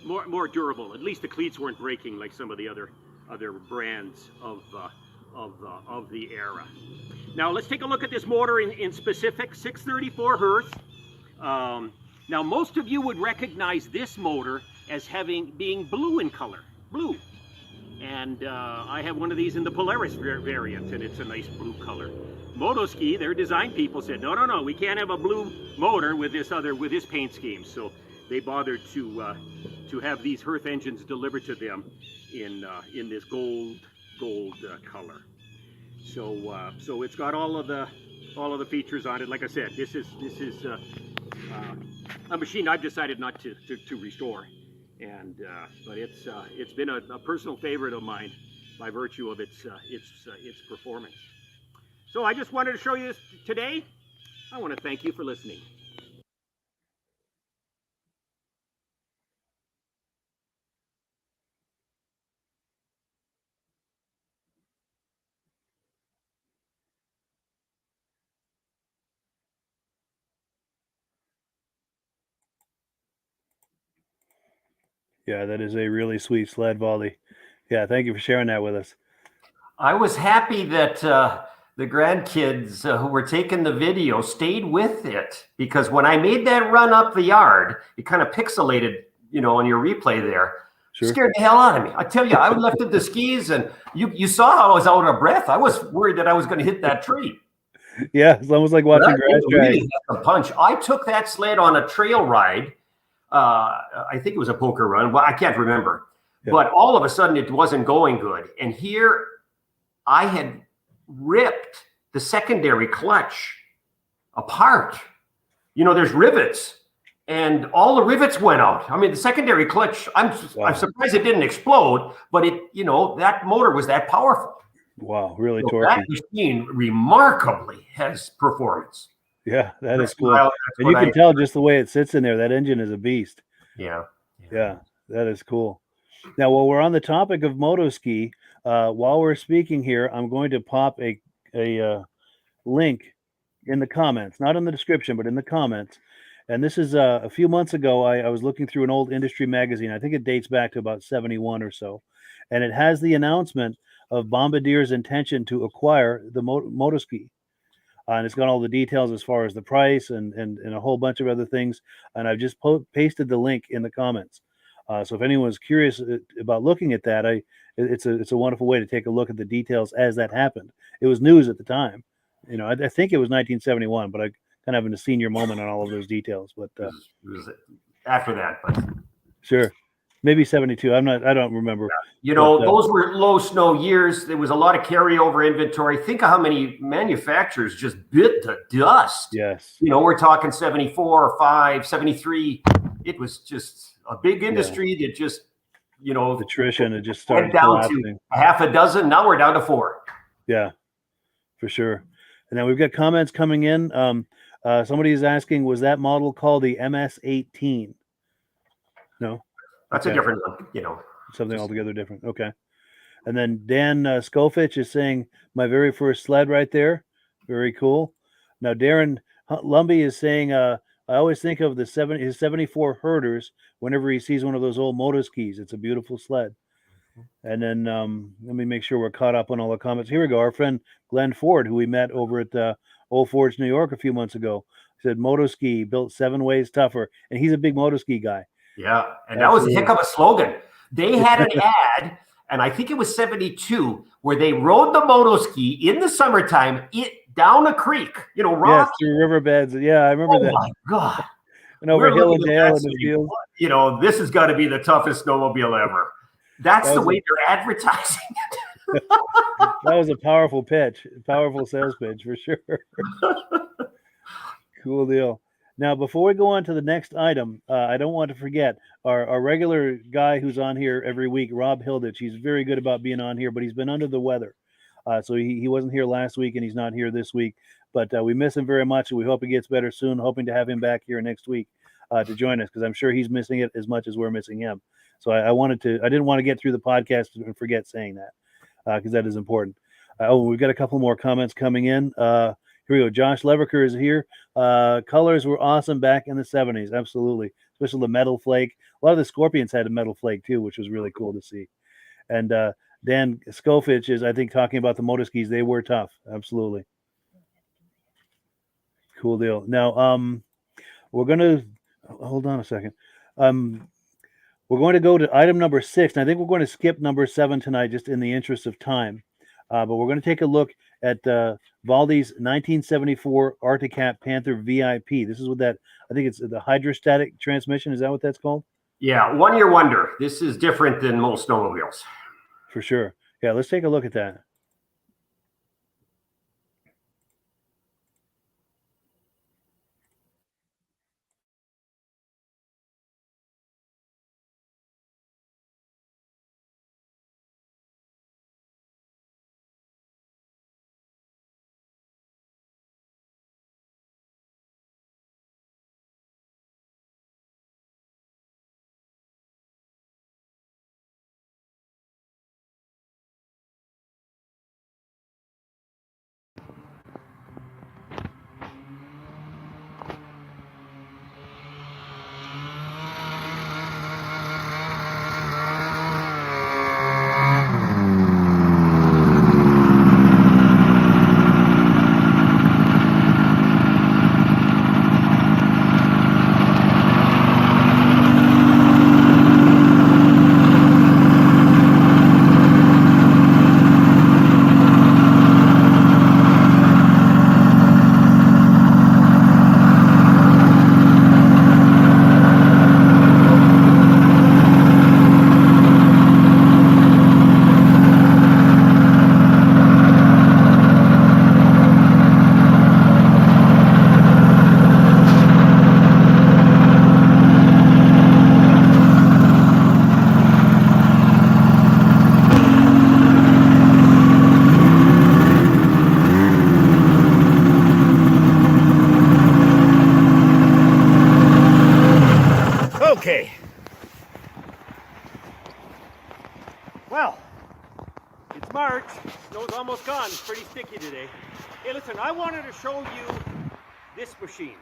more durable. At least the cleats weren't breaking like some of the other brands of the era. Now let's take a look at this motor in specific, 634 Hearth. Now most of you would recognize this motor as being blue in color, blue. And I have one of these in the Polaris variant, and it's a nice blue color. Motoski, their design people said, no, we can't have a blue motor with this paint scheme. So they bothered to have these Hearth engines delivered to them in this gold color. So it's got all of the features on it. Like I said, this is a machine I've decided not to restore. and but it's been a personal favorite of mine by virtue of its performance. So I just wanted to show you this today. I want to thank you for listening. Yeah, that is a really sweet sled, Valdi. Yeah, thank you for sharing that with us. I was happy that the grandkids who were taking the video stayed with it, because when I made that run up the yard, it kind of pixelated, on your replay there. Sure. Scared the hell out of me. I tell you, I lifted the skis, and you saw how I was out of breath. I was worried that I was going to hit that tree. Yeah, it's almost like watching grass drag. Really a punch. I took that sled on a trail ride. I think it was a poker run. Well, I can't remember. Yeah. But all of a sudden, it wasn't going good. And here, I had ripped the secondary clutch apart. There's rivets, and all the rivets went out. I mean, the secondary clutch, I'm surprised it didn't explode, but that motor was that powerful. Wow, really torquey. That machine remarkably has performance. Yeah, that is cool. And you can tell just the way it sits in there. That engine is a beast. Yeah, that is cool. Now, while we're on the topic of moto ski, while we're speaking here, I'm going to pop a link in the comments, not in the description, but in the comments. And this is a few months ago, I was looking through an old industry magazine. I think it dates back to about 71 or so. And it has the announcement of Bombardier's intention to acquire the moto ski. And it's got all the details as far as the price and a whole bunch of other things. And I've just pasted the link in the comments. So if anyone's curious about looking at that, it's a wonderful way to take a look at the details as that happened. It was news at the time. I think it was 1971, but I kind of having a senior moment on all of those details. But it was after that, but sure, maybe 72. I don't remember. Those were low snow years. There was a lot of carryover inventory. Think of how many manufacturers just bit the dust. Yes. We're talking 74, 5, 73. It was just a big industry that just, attrition. It just started down collapsing. to a half a dozen. Now we're down to 4. Yeah, for sure. And now we've got comments coming in. Somebody is asking, was that model called the MS-18? No. That's a different one, Something altogether different. Okay. And then Dan Skofich is saying, my very first sled right there. Very cool. Now, Darren Lumbie is saying, I always think of his 74 Herders whenever he sees one of those old moto skis. It's a beautiful sled. And then let me make sure we're caught up on all the comments. Here we go. Our friend Glenn Ford, who we met over at Old Forge, New York a few months ago, said moto ski built 7 ways tougher. And he's a big moto ski guy. Yeah. And that was a heck of a slogan. They had an ad, and I think it was 72, where they rode the moto ski in the summertime down a creek, rock. Yes, through riverbeds. Yeah, I remember that. Oh, my God. And over hill and dale in the field. This has got to be the toughest snowmobile ever. That's the way they're advertising it. That was a powerful pitch, powerful sales pitch for sure. Cool deal. Now, before we go on to the next item, I don't want to forget our regular guy who's on here every week, Rob Hilditch. He's very good about being on here, but he's been under the weather. So he wasn't here last week, and he's not here this week. But we miss him very much, and we hope he gets better soon, hoping to have him back here next week to join us, because I'm sure he's missing it as much as we're missing him. So I didn't want to get through the podcast and forget saying that, because that is important. We've got a couple more comments coming in. Here we go. Josh Leverker is here. Colors were awesome back in the 70s. Absolutely. Especially the metal flake. A lot of the Scorpions had a metal flake too, which was really cool to see. And Dan Skofich is, I think, talking about the motor skis. They were tough. Absolutely. Cool deal. Now, we're going to hold on a second. We're going to go to item number 6. And I think we're going to skip number 7 tonight, just in the interest of time. But we're going to take a look at VALDI's 1974 Arctic Panther VIP. This is what that, I think it's the hydrostatic transmission. Is that what that's called? Yeah, one-year wonder. This is different than most snowmobiles. For sure. Yeah, let's take a look at that. Well, it's March. Snow's almost gone. It's pretty sticky today. Hey, listen, I wanted to show you this machine.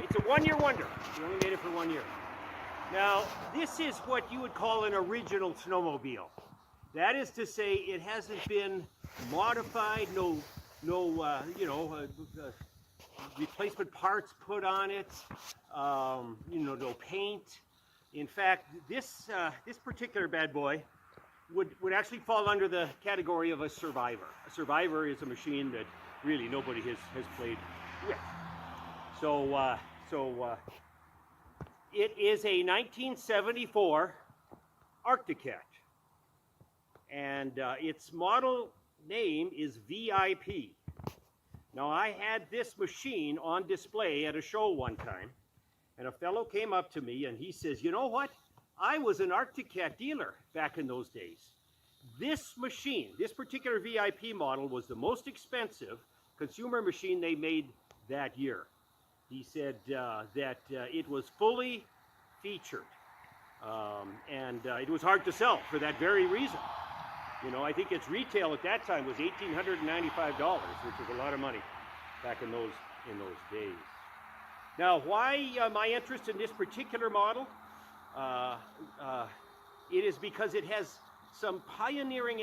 It's a one-year wonder. We only made it for 1 year. Now, this is what you would call an original snowmobile. That is to say, it hasn't been modified, no replacement parts put on it, no paint. In fact, this particular bad boy would actually fall under the category of a survivor. A survivor is a machine that really nobody has played with. So it is a 1974 Arcticat, and its model name is VIP. Now, I had this machine on display at a show one time, and a fellow came up to me and he says, you know what? I was an Arcticat dealer back in those days. This machine, this particular VIP model, was the most expensive consumer machine they made that year. He said that it was fully featured, and it was hard to sell for that very reason. You know, I think its retail at that time was $1,895, which was a lot of money back in those days. Now, why my interest in this particular model? It is because it has some pioneering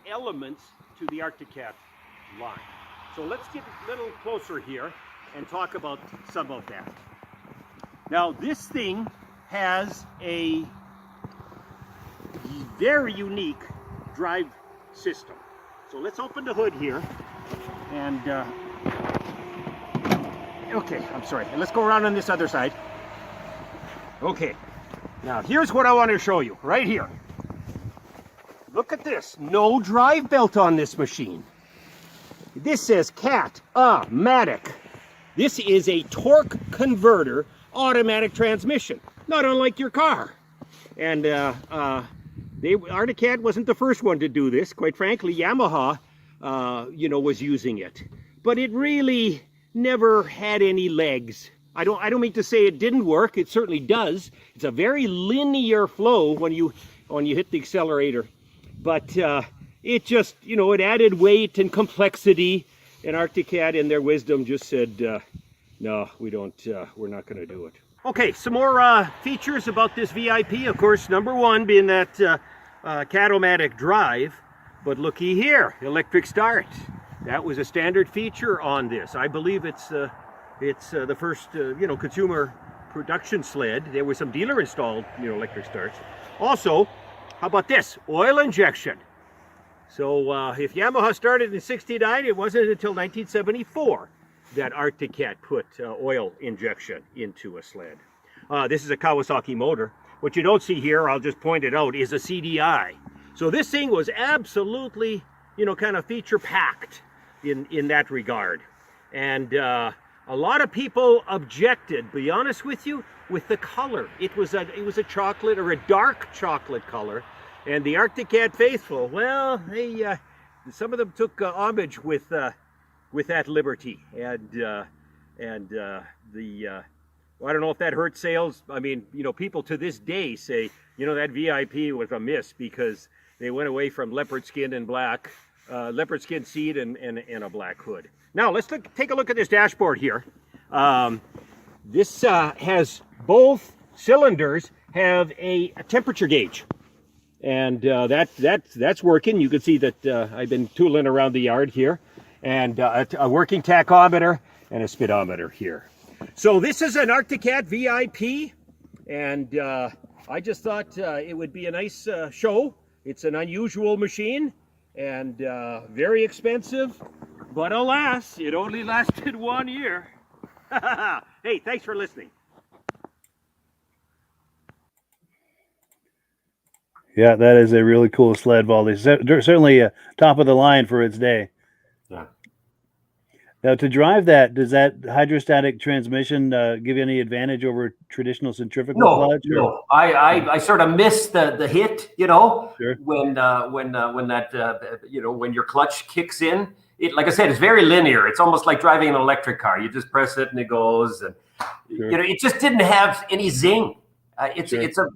elements to the Arcticat line. So let's get a little closer here and talk about some of that. Now, this thing has a very unique drive system. So let's open the hood here and okay, I'm sorry. Let's go around on this other side. Okay, now here's what I want to show you right here. Look at this. No drive belt on this machine. This says Cat-O-Matic. This is a torque converter automatic transmission, not unlike your car. And Arcticat wasn't the first one to do this. Quite frankly, Yamaha, was using it, but it really never had any legs. I don't mean to say it didn't work. It certainly does. It's a very linear flow when you hit the accelerator, but it just, it added weight and complexity. And Arcticat, in their wisdom, just said, no, we're not going to do it. Okay, some more features about this VIP. Of course, number one being that Cat-O-Matic drive, but looky here, electric start. That was a standard feature on this. I believe it's the first consumer production sled. There were some dealer installed electric starts. Also, how about this? Oil injection. So if Yamaha started in '69, it wasn't until 1974 that Arcticat put oil injection into a sled. This is a Kawasaki motor. What you don't see here, I'll just point it out, is a CDI. So this thing was absolutely, kind of feature packed in that regard. And a lot of people objected, to be honest with you, with the color. It was a chocolate or a dark chocolate color. And the Arcticat faithful, well, some of them took homage with that liberty, and I don't know if that hurt sales. I mean, people to this day say, that VIP was a miss because they went away from leopard skin and black, leopard skin seat and a black hood. Now let's take a look at this dashboard here. This has both cylinders have a temperature gauge. And that's working. You can see that I've been tooling around the yard here, and a working tachometer and a speedometer here. So this is an Arcticat VIP, and I just thought it would be a nice show. It's an unusual machine and very expensive, but alas, it only lasted 1 year. Hey, thanks for listening. Yeah, that is a really cool sled, Valdi. Certainly top of the line for its day. Yeah. Now, to drive that, does that hydrostatic transmission give you any advantage over traditional centrifugal clutch? No. I sort of missed the hit, Sure. when your clutch kicks in. It, like I said, it's very linear. It's almost like driving an electric car. You just press it and it goes, and Sure. it just didn't have any zing. It's Sure. it's a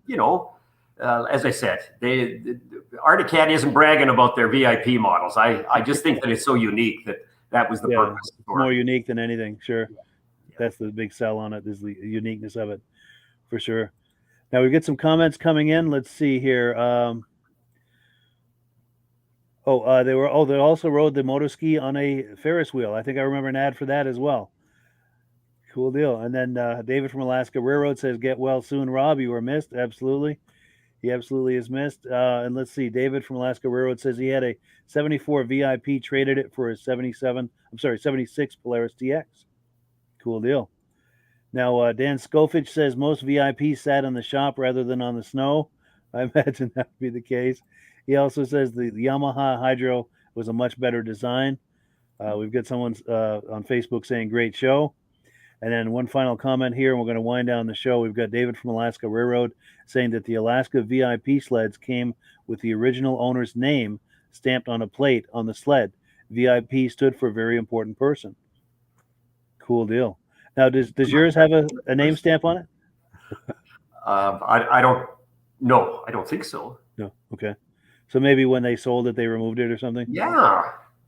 as I said, Arctic Cat isn't bragging about their VIP models. I just think that it's so unique that was the purpose. More unique than anything. Sure. That's the big sell on it, is the uniqueness of it, for sure. Now we get some comments coming in. Let's see here. They also rode the motor ski on a Ferris wheel. I think I remember an ad for that as well. Cool deal. And then David from Alaska Railroad says, "Get well soon, Rob. You were missed." Absolutely. He absolutely is missed. And let's see. David from Alaska Railroad says he had a 74 VIP, traded it for a 76 Polaris TX. Cool deal. Now, Dan Scofich says most VIPs sat in the shop rather than on the snow. I imagine that would be the case. He also says the Yamaha Hydro was a much better design. We've got someone on Facebook saying great show. And then one final comment here, and we're going to wind down the show. We've got David from Alaska Railroad saying that the Alaska VIP sleds came with the original owner's name stamped on a plate on the sled. VIP stood for very important person. Cool deal. Now, does yours have a name stamp on it? I don't know. I don't think so. No. Okay. So maybe when they sold it, they removed it or something? Yeah.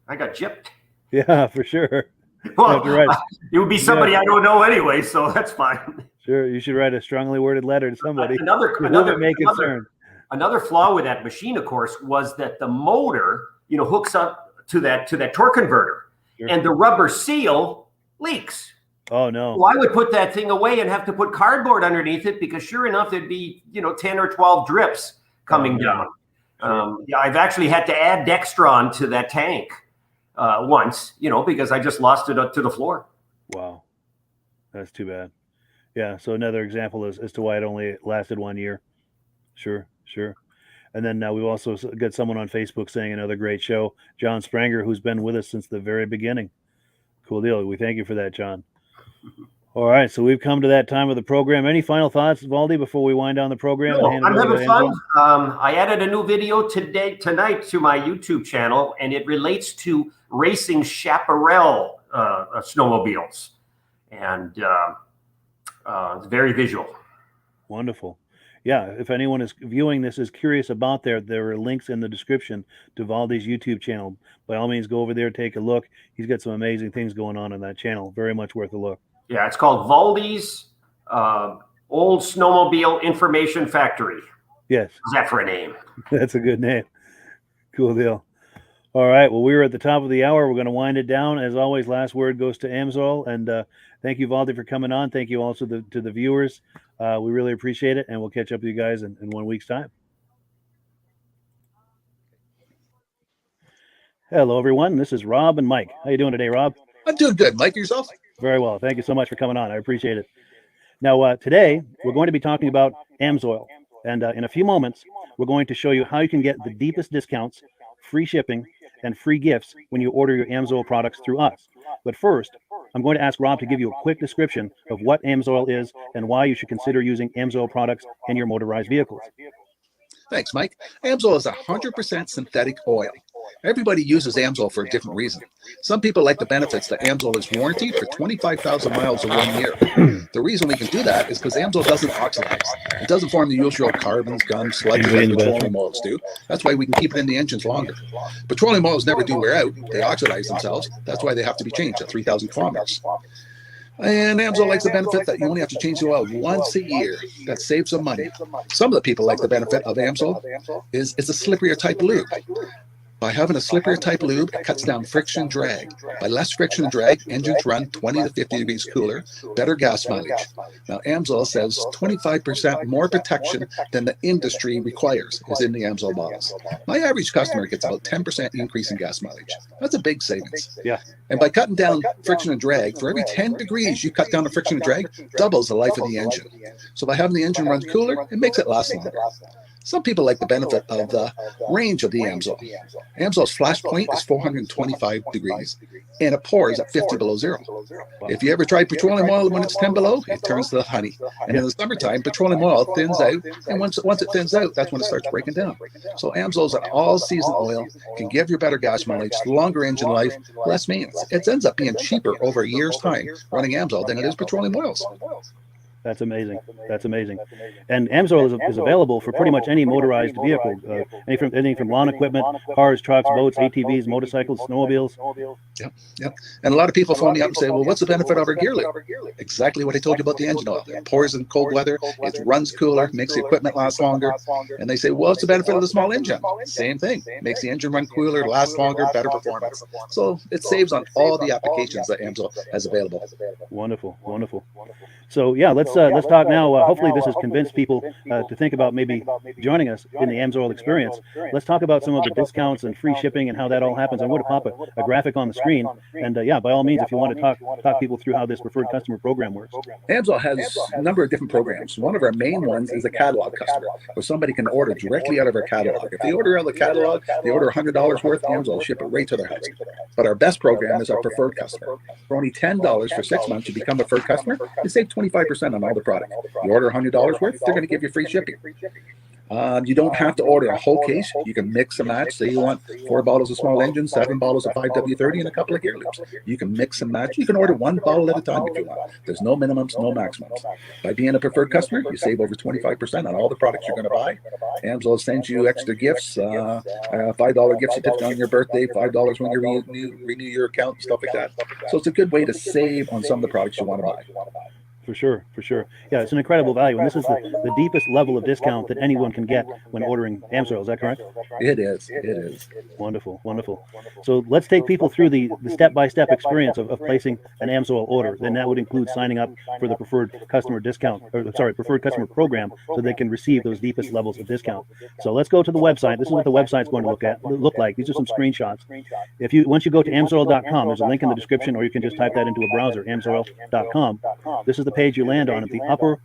I got gypped. Yeah, for sure. Well, it would be somebody I don't know anyway, so that's fine. Sure. You should write a strongly worded letter to somebody. Another flaw with that machine, of course, was that the motor, hooks up to that torque converter, sure, and the rubber seal leaks. Oh no! Well, I would put that thing away and have to put cardboard underneath it, because sure enough, there'd be 10 or 12 drips coming down. Sure. I've actually had to add Dextron to that tank once, because I just lost it up to the floor. Wow, that's too bad. Yeah, so another example as to why it only lasted 1 year. Sure. And then we've also got someone on Facebook saying another great show, John Spranger, who's been with us since the very beginning. Cool deal. We thank you for that, John. All right, so we've come to that time of the program. Any final thoughts, Valdi, before we wind down the program? No, I'm having fun. I added a new video tonight to my YouTube channel, and it relates to racing chaparral snowmobiles, and it's very visual. Wonderful. Yeah, if anyone is viewing this is curious about there are links in the description to Valdi's YouTube channel. By all means, go over there, take a look. He's got some amazing things going on that channel. Very much worth a look. Yeah, it's called Valdi's Old Snowmobile Information Factory. Yes. Is that for a name? That's a good name. Cool deal. All right, well, we're at the top of the hour. We're going to wind it down. As always, last word goes to AMSOIL. And thank you, Valdi, for coming on. Thank you also to the viewers. We really appreciate it, and we'll catch up with you guys in 1 week's time. Hello, everyone. This is Rob and Mike. How you doing today, Rob? I'm doing good. Mike, yourself? Very well. Thank you so much for coming on. I appreciate it. Now, today, we're going to be talking about AMSOIL. And in a few moments, we're going to show you how you can get the deepest discounts, free shipping, and free gifts when you order your AMSOIL products through us. But first, I'm going to ask Rob to give you a quick description of what AMSOIL is and why you should consider using AMSOIL products in your motorized vehicles. Thanks, Mike. AMSOIL is 100% synthetic oil. Everybody uses AMSOIL for a different reason. Some people like the benefits that AMSOIL is warranted for 25,000 miles or 1 year. The reason we can do that is because AMSOIL doesn't oxidize. It doesn't form the usual carbons, gums, sludges like petroleum oils do. That's why we can keep it in the engines longer. Petroleum oils never do wear out. They oxidize themselves. That's why they have to be changed at 3,000 kilometers. And AMSOIL likes the benefit that you only have to change the oil once a year. That saves some money. Some of the people like the benefit of AMSOIL is it's a slipperier type lube. By having a slipperier type lube, it cuts down friction and drag. By less friction and drag, engines run 20 to 50 degrees cooler, better gas mileage. Now, AMSOIL says 25% more protection than the industry requires is in the AMSOIL bottles. My average customer gets about 10% increase in gas mileage. That's a big savings. Yeah. And by cutting down friction and drag, for every 10 degrees you cut down the friction and drag, doubles the life of the engine. So by having the engine run cooler, it makes it last longer. Some people like the benefit of the range of the AMSOIL. AMSOIL's flash point is 425 degrees, and it pours at 50 below zero. If you ever tried petroleum oil when it's 10 below, it turns to honey. And in the summertime, petroleum oil thins out, and once it thins out, that's when it starts breaking down. So AMSOIL's an all-season oil, can give you better gas mileage, longer engine life, less maintenance. It ends up being cheaper over a year's time running AMSOIL than it is petroleum oils. That's amazing. That's amazing. And AMSOIL is available for pretty much any motorized vehicle, anything from lawn equipment, cars, trucks, boats, ATVs, motorcycles, snowmobiles. Yep, yep. And a lot of people phone me up and say, well, what's the benefit of our gear lead? Exactly what I told you about the engine oil. It pours in cold weather, it runs cooler, makes the equipment last longer. And they say, well, what's the benefit of the small engine? Same thing. Makes the engine run cooler, last longer, better performance. So it saves on all the applications that AMSOIL has available. Wonderful, wonderful. So yeah, let's talk now. Hopefully this has convinced people to think about maybe joining us in the AMSOIL experience. Let's talk about some of the discounts and free shipping and how that all happens. I'm going to pop a graphic on the screen, and yeah, by all means, if you want to talk people through how this preferred customer program works. AMSOIL has a number of different programs. One of our main ones is a catalog customer, where somebody can order directly out of our catalog. If they order out of the catalog, they order $100 worth, AMSOIL will ship it right to their house. But our best program is our preferred customer. For only $10 for 6 months, you become a preferred customer. You save 25% on all the product. You order $100 worth, they're going to give you free shipping. You don't have to order a whole case. You can mix and match. Say you want 4 bottles of small engine, 7 bottles of 5W30, and a couple of gear loops. You can mix and match. You can order 1 bottle at a time if you want. There's no minimums, no maximums. By being a preferred customer, you save over 25% on all the products you're going to buy. AMSOIL sends you extra gifts, $5 gift certificate on your birthday, $5 when you renew your account, stuff like that. So it's a good way to save on some of the products you want to buy. For sure, for sure. Yeah, it's an incredible value, and this is the deepest level of discount that anyone can get when ordering AMSOIL. Is that correct? It is. It is. Wonderful, wonderful. So let's take people through the step-by-step experience of placing an AMSOIL order. Then that would include signing up for the preferred customer discount, preferred customer program, so they can receive those deepest levels of discount. So let's go to the website. This is what the website's going to look like. These are some screenshots. Once you go to amsoil.com, there's a link in the description, or you can just type that into a browser, amsoil.com. This is the page you land on. At the upper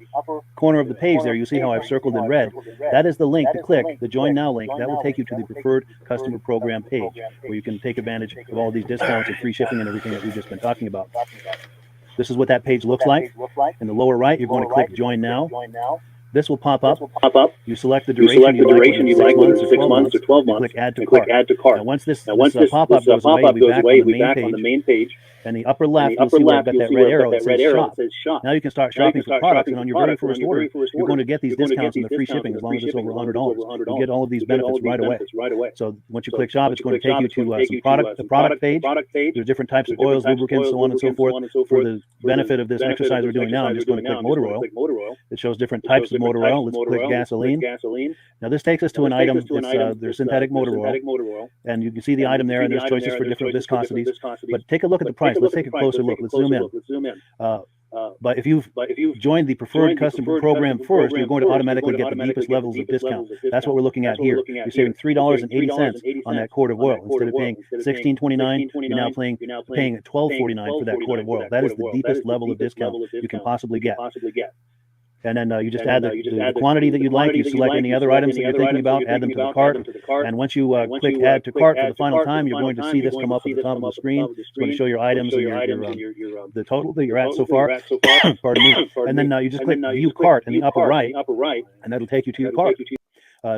corner of the page there, you see how I've circled in red. That is the link to click, the Join Now link. That will take you to the preferred customer program page, where you can take advantage of all these discounts and free shipping and everything that we've just been talking about. This is what that page looks like. In the lower right, you're going to click Join Now. This will pop up. You select the duration you like, whether it's 6 months or 12 months. Click Add to Cart. Now, once this pop-up goes away, we'll be back on the main page. And the upper left, you'll see where I've got that red arrow that says Shop. Now you can start shopping for products, and on your very first order, you're going to get these discounts and the free shipping as long as it's over $100. You get all of these benefits right away. So once you click Shop, it's going to take you to the product page. There's different types of oils, lubricants, so on and so forth. For the benefit of this exercise we're doing now, I'm just going to click motor oil. It shows different types of motor oil. Let's click gasoline. Now this takes us to an item. There's synthetic motor oil, and you can see the item there, and there's choices for different viscosities. But take a look at the price. Let's take a closer look. Let's zoom in. But if you've joined the preferred customer program first, you're going to automatically get the deepest levels of discount. That's what we're looking at here. You're saving $3.80 on that quart of oil. Instead of paying $16.29, you're now paying $12.49 for that quart of oil. That is the deepest level of discount you can possibly get. And then you just add the quantity that you'd like. You select any other items that you're thinking about, add them to the cart. And once you click Add to Cart for the final time, you're going to see this come up at the top of the screen. It's going to show your items and the total that you're at so far. Pardon me. And then you just click View Cart in the upper right, and that'll take you to your cart.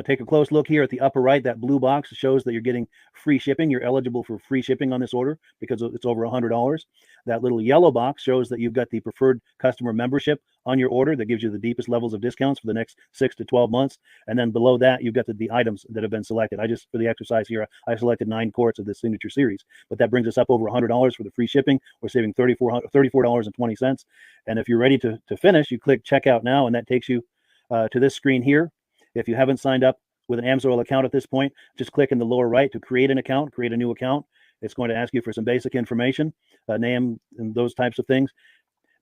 Take a close look here at the upper right. That blue box shows that you're getting free shipping. You're eligible for free shipping on this order because it's over $100. That little yellow box shows that you've got the preferred customer membership on your order that gives you the deepest levels of discounts for the next 6 to 12 months. And then below that, you've got the items that have been selected. For the exercise here, I selected 9 quarts of the signature series, but that brings us up over $100 for the free shipping. We're saving $34.20. And if you're ready to finish, you click Checkout Now, and that takes you to this screen here. If you haven't signed up with an AMSOIL account at this point, just click in the lower right to create an account, create a new account. It's going to ask you for some basic information, name and those types of things.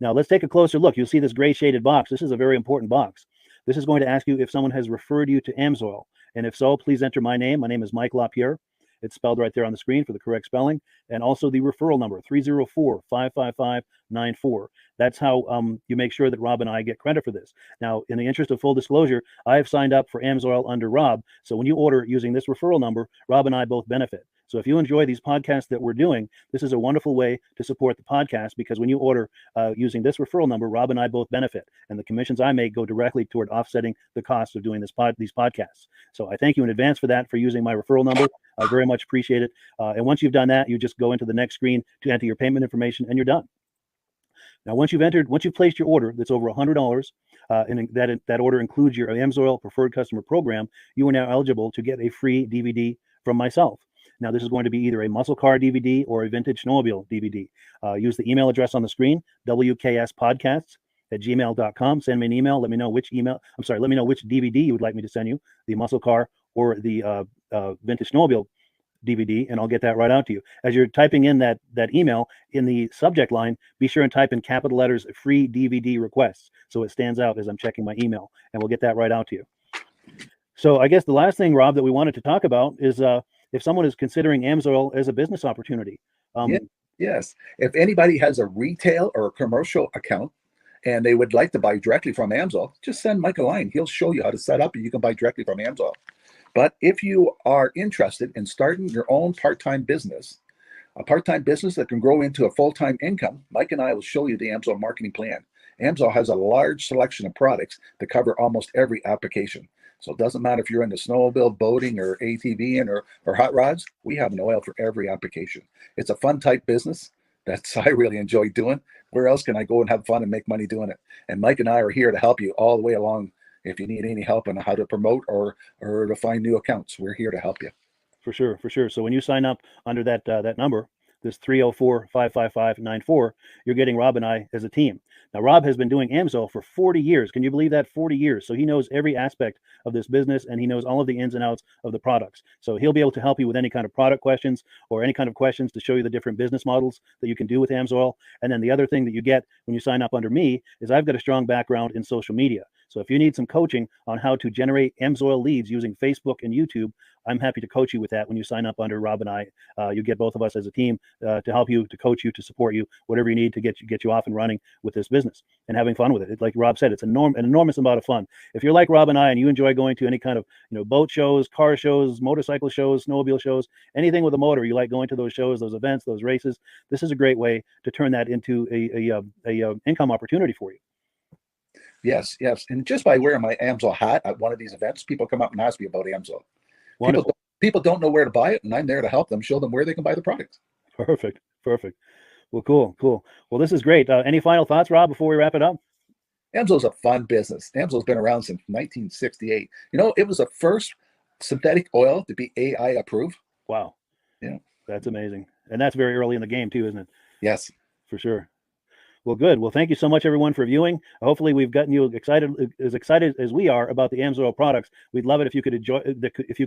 Now let's take a closer look. You'll see this gray shaded box. This is a very important box. This is going to ask you if someone has referred you to AMSOIL. And if so, please enter my name. My name is Mike LaPierre. It's spelled right there on the screen for the correct spelling. And also the referral number, 304-555-94. That's how you make sure that Rob and I get credit for this. Now, in the interest of full disclosure, I have signed up for AMSOIL under Rob. So when you order using this referral number, Rob and I both benefit. So if you enjoy these podcasts that we're doing, this is a wonderful way to support the podcast, because when you order using this referral number, Rob and I both benefit. And the commissions I make go directly toward offsetting the cost of doing these podcasts. So I thank you in advance for that, for using my referral number. I very much appreciate it. And once you've done that, you just go into the next screen to enter your payment information, and you're done. Now, once you've placed your order that's over $100, and that order includes your AMSOIL Preferred Customer Program, you are now eligible to get a free DVD from myself. Now, this is going to be either a muscle car DVD or a vintage snowmobile DVD. Use the email address on the screen, wkspodcasts@gmail.com. Send me an email. Let me know which DVD you would like me to send you, the muscle car or the vintage snowmobile DVD, and I'll get that right out to you. As you're typing in that email, in the subject line, be sure and type in capital letters "free DVD requests" so it stands out as I'm checking my email, and we'll get that right out to you. So I guess the last thing, Rob, that we wanted to talk about is if someone is considering AMSOIL as a business opportunity. Yes. If anybody has a retail or a commercial account and they would like to buy directly from AMSOIL, just send Mike a line. He'll show you how to set up and you can buy directly from AMSOIL. But if you are interested in starting your own part-time business, a part-time business that can grow into a full-time income, Mike and I will show you the AMSOIL marketing plan. AMSOIL has a large selection of products that cover almost every application. So it doesn't matter if you're into snowmobile, boating, or ATVing or hot rods, we have an oil for every application. It's a fun type business that's I really enjoy doing. Where else can I go and have fun and make money doing it? And Mike and I are here to help you all the way along. If you need any help on how to promote or to find new accounts, we're here to help you. For sure. So when you sign up under that number, this 304-555-94, you're getting Rob and I as a team. Now, Rob has been doing AMSOIL for 40 years. Can you believe that? 40 years. So he knows every aspect of this business, and he knows all of the ins and outs of the products. So he'll be able to help you with any kind of product questions or any kind of questions to show you the different business models that you can do with AMSOIL. And then the other thing that you get when you sign up under me is I've got a strong background in social media. So if you need some coaching on how to generate AMSOIL leads using Facebook and YouTube, I'm happy to coach you with that when you sign up under Rob and I. You get both of us as a team to help you, to coach you, to support you, whatever you need to get you off and running with this business and having fun with it. Like Rob said, it's an enormous amount of fun. If you're like Rob and I and you enjoy going to any kind of boat shows, car shows, motorcycle shows, snowmobile shows, anything with a motor, you like going to those shows, those events, those races, this is a great way to turn that into a income opportunity for you. Yes. And just by wearing my AMSOIL hat at one of these events, people come up and ask me about AMSOIL. People don't know where to buy it, and I'm there to help them, show them where they can buy the product. Perfect. Well, cool. Well, this is great. Any final thoughts, Rob, before we wrap it up? AMSOIL's a fun business. AMSOIL's been around since 1968. It was the first synthetic oil to be AI approved. Wow. Yeah. That's amazing. And that's very early in the game too, isn't it? Yes. For sure. Well, good. Well, thank you so much, everyone, for viewing. Hopefully, we've gotten you excited as we are about the AMSOIL products. We'd love it if you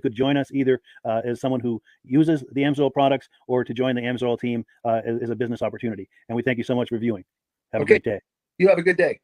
could join us either as someone who uses the AMSOIL products or to join the AMSOIL team as a business opportunity. And we thank you so much for viewing. Have a great day. You have a good day.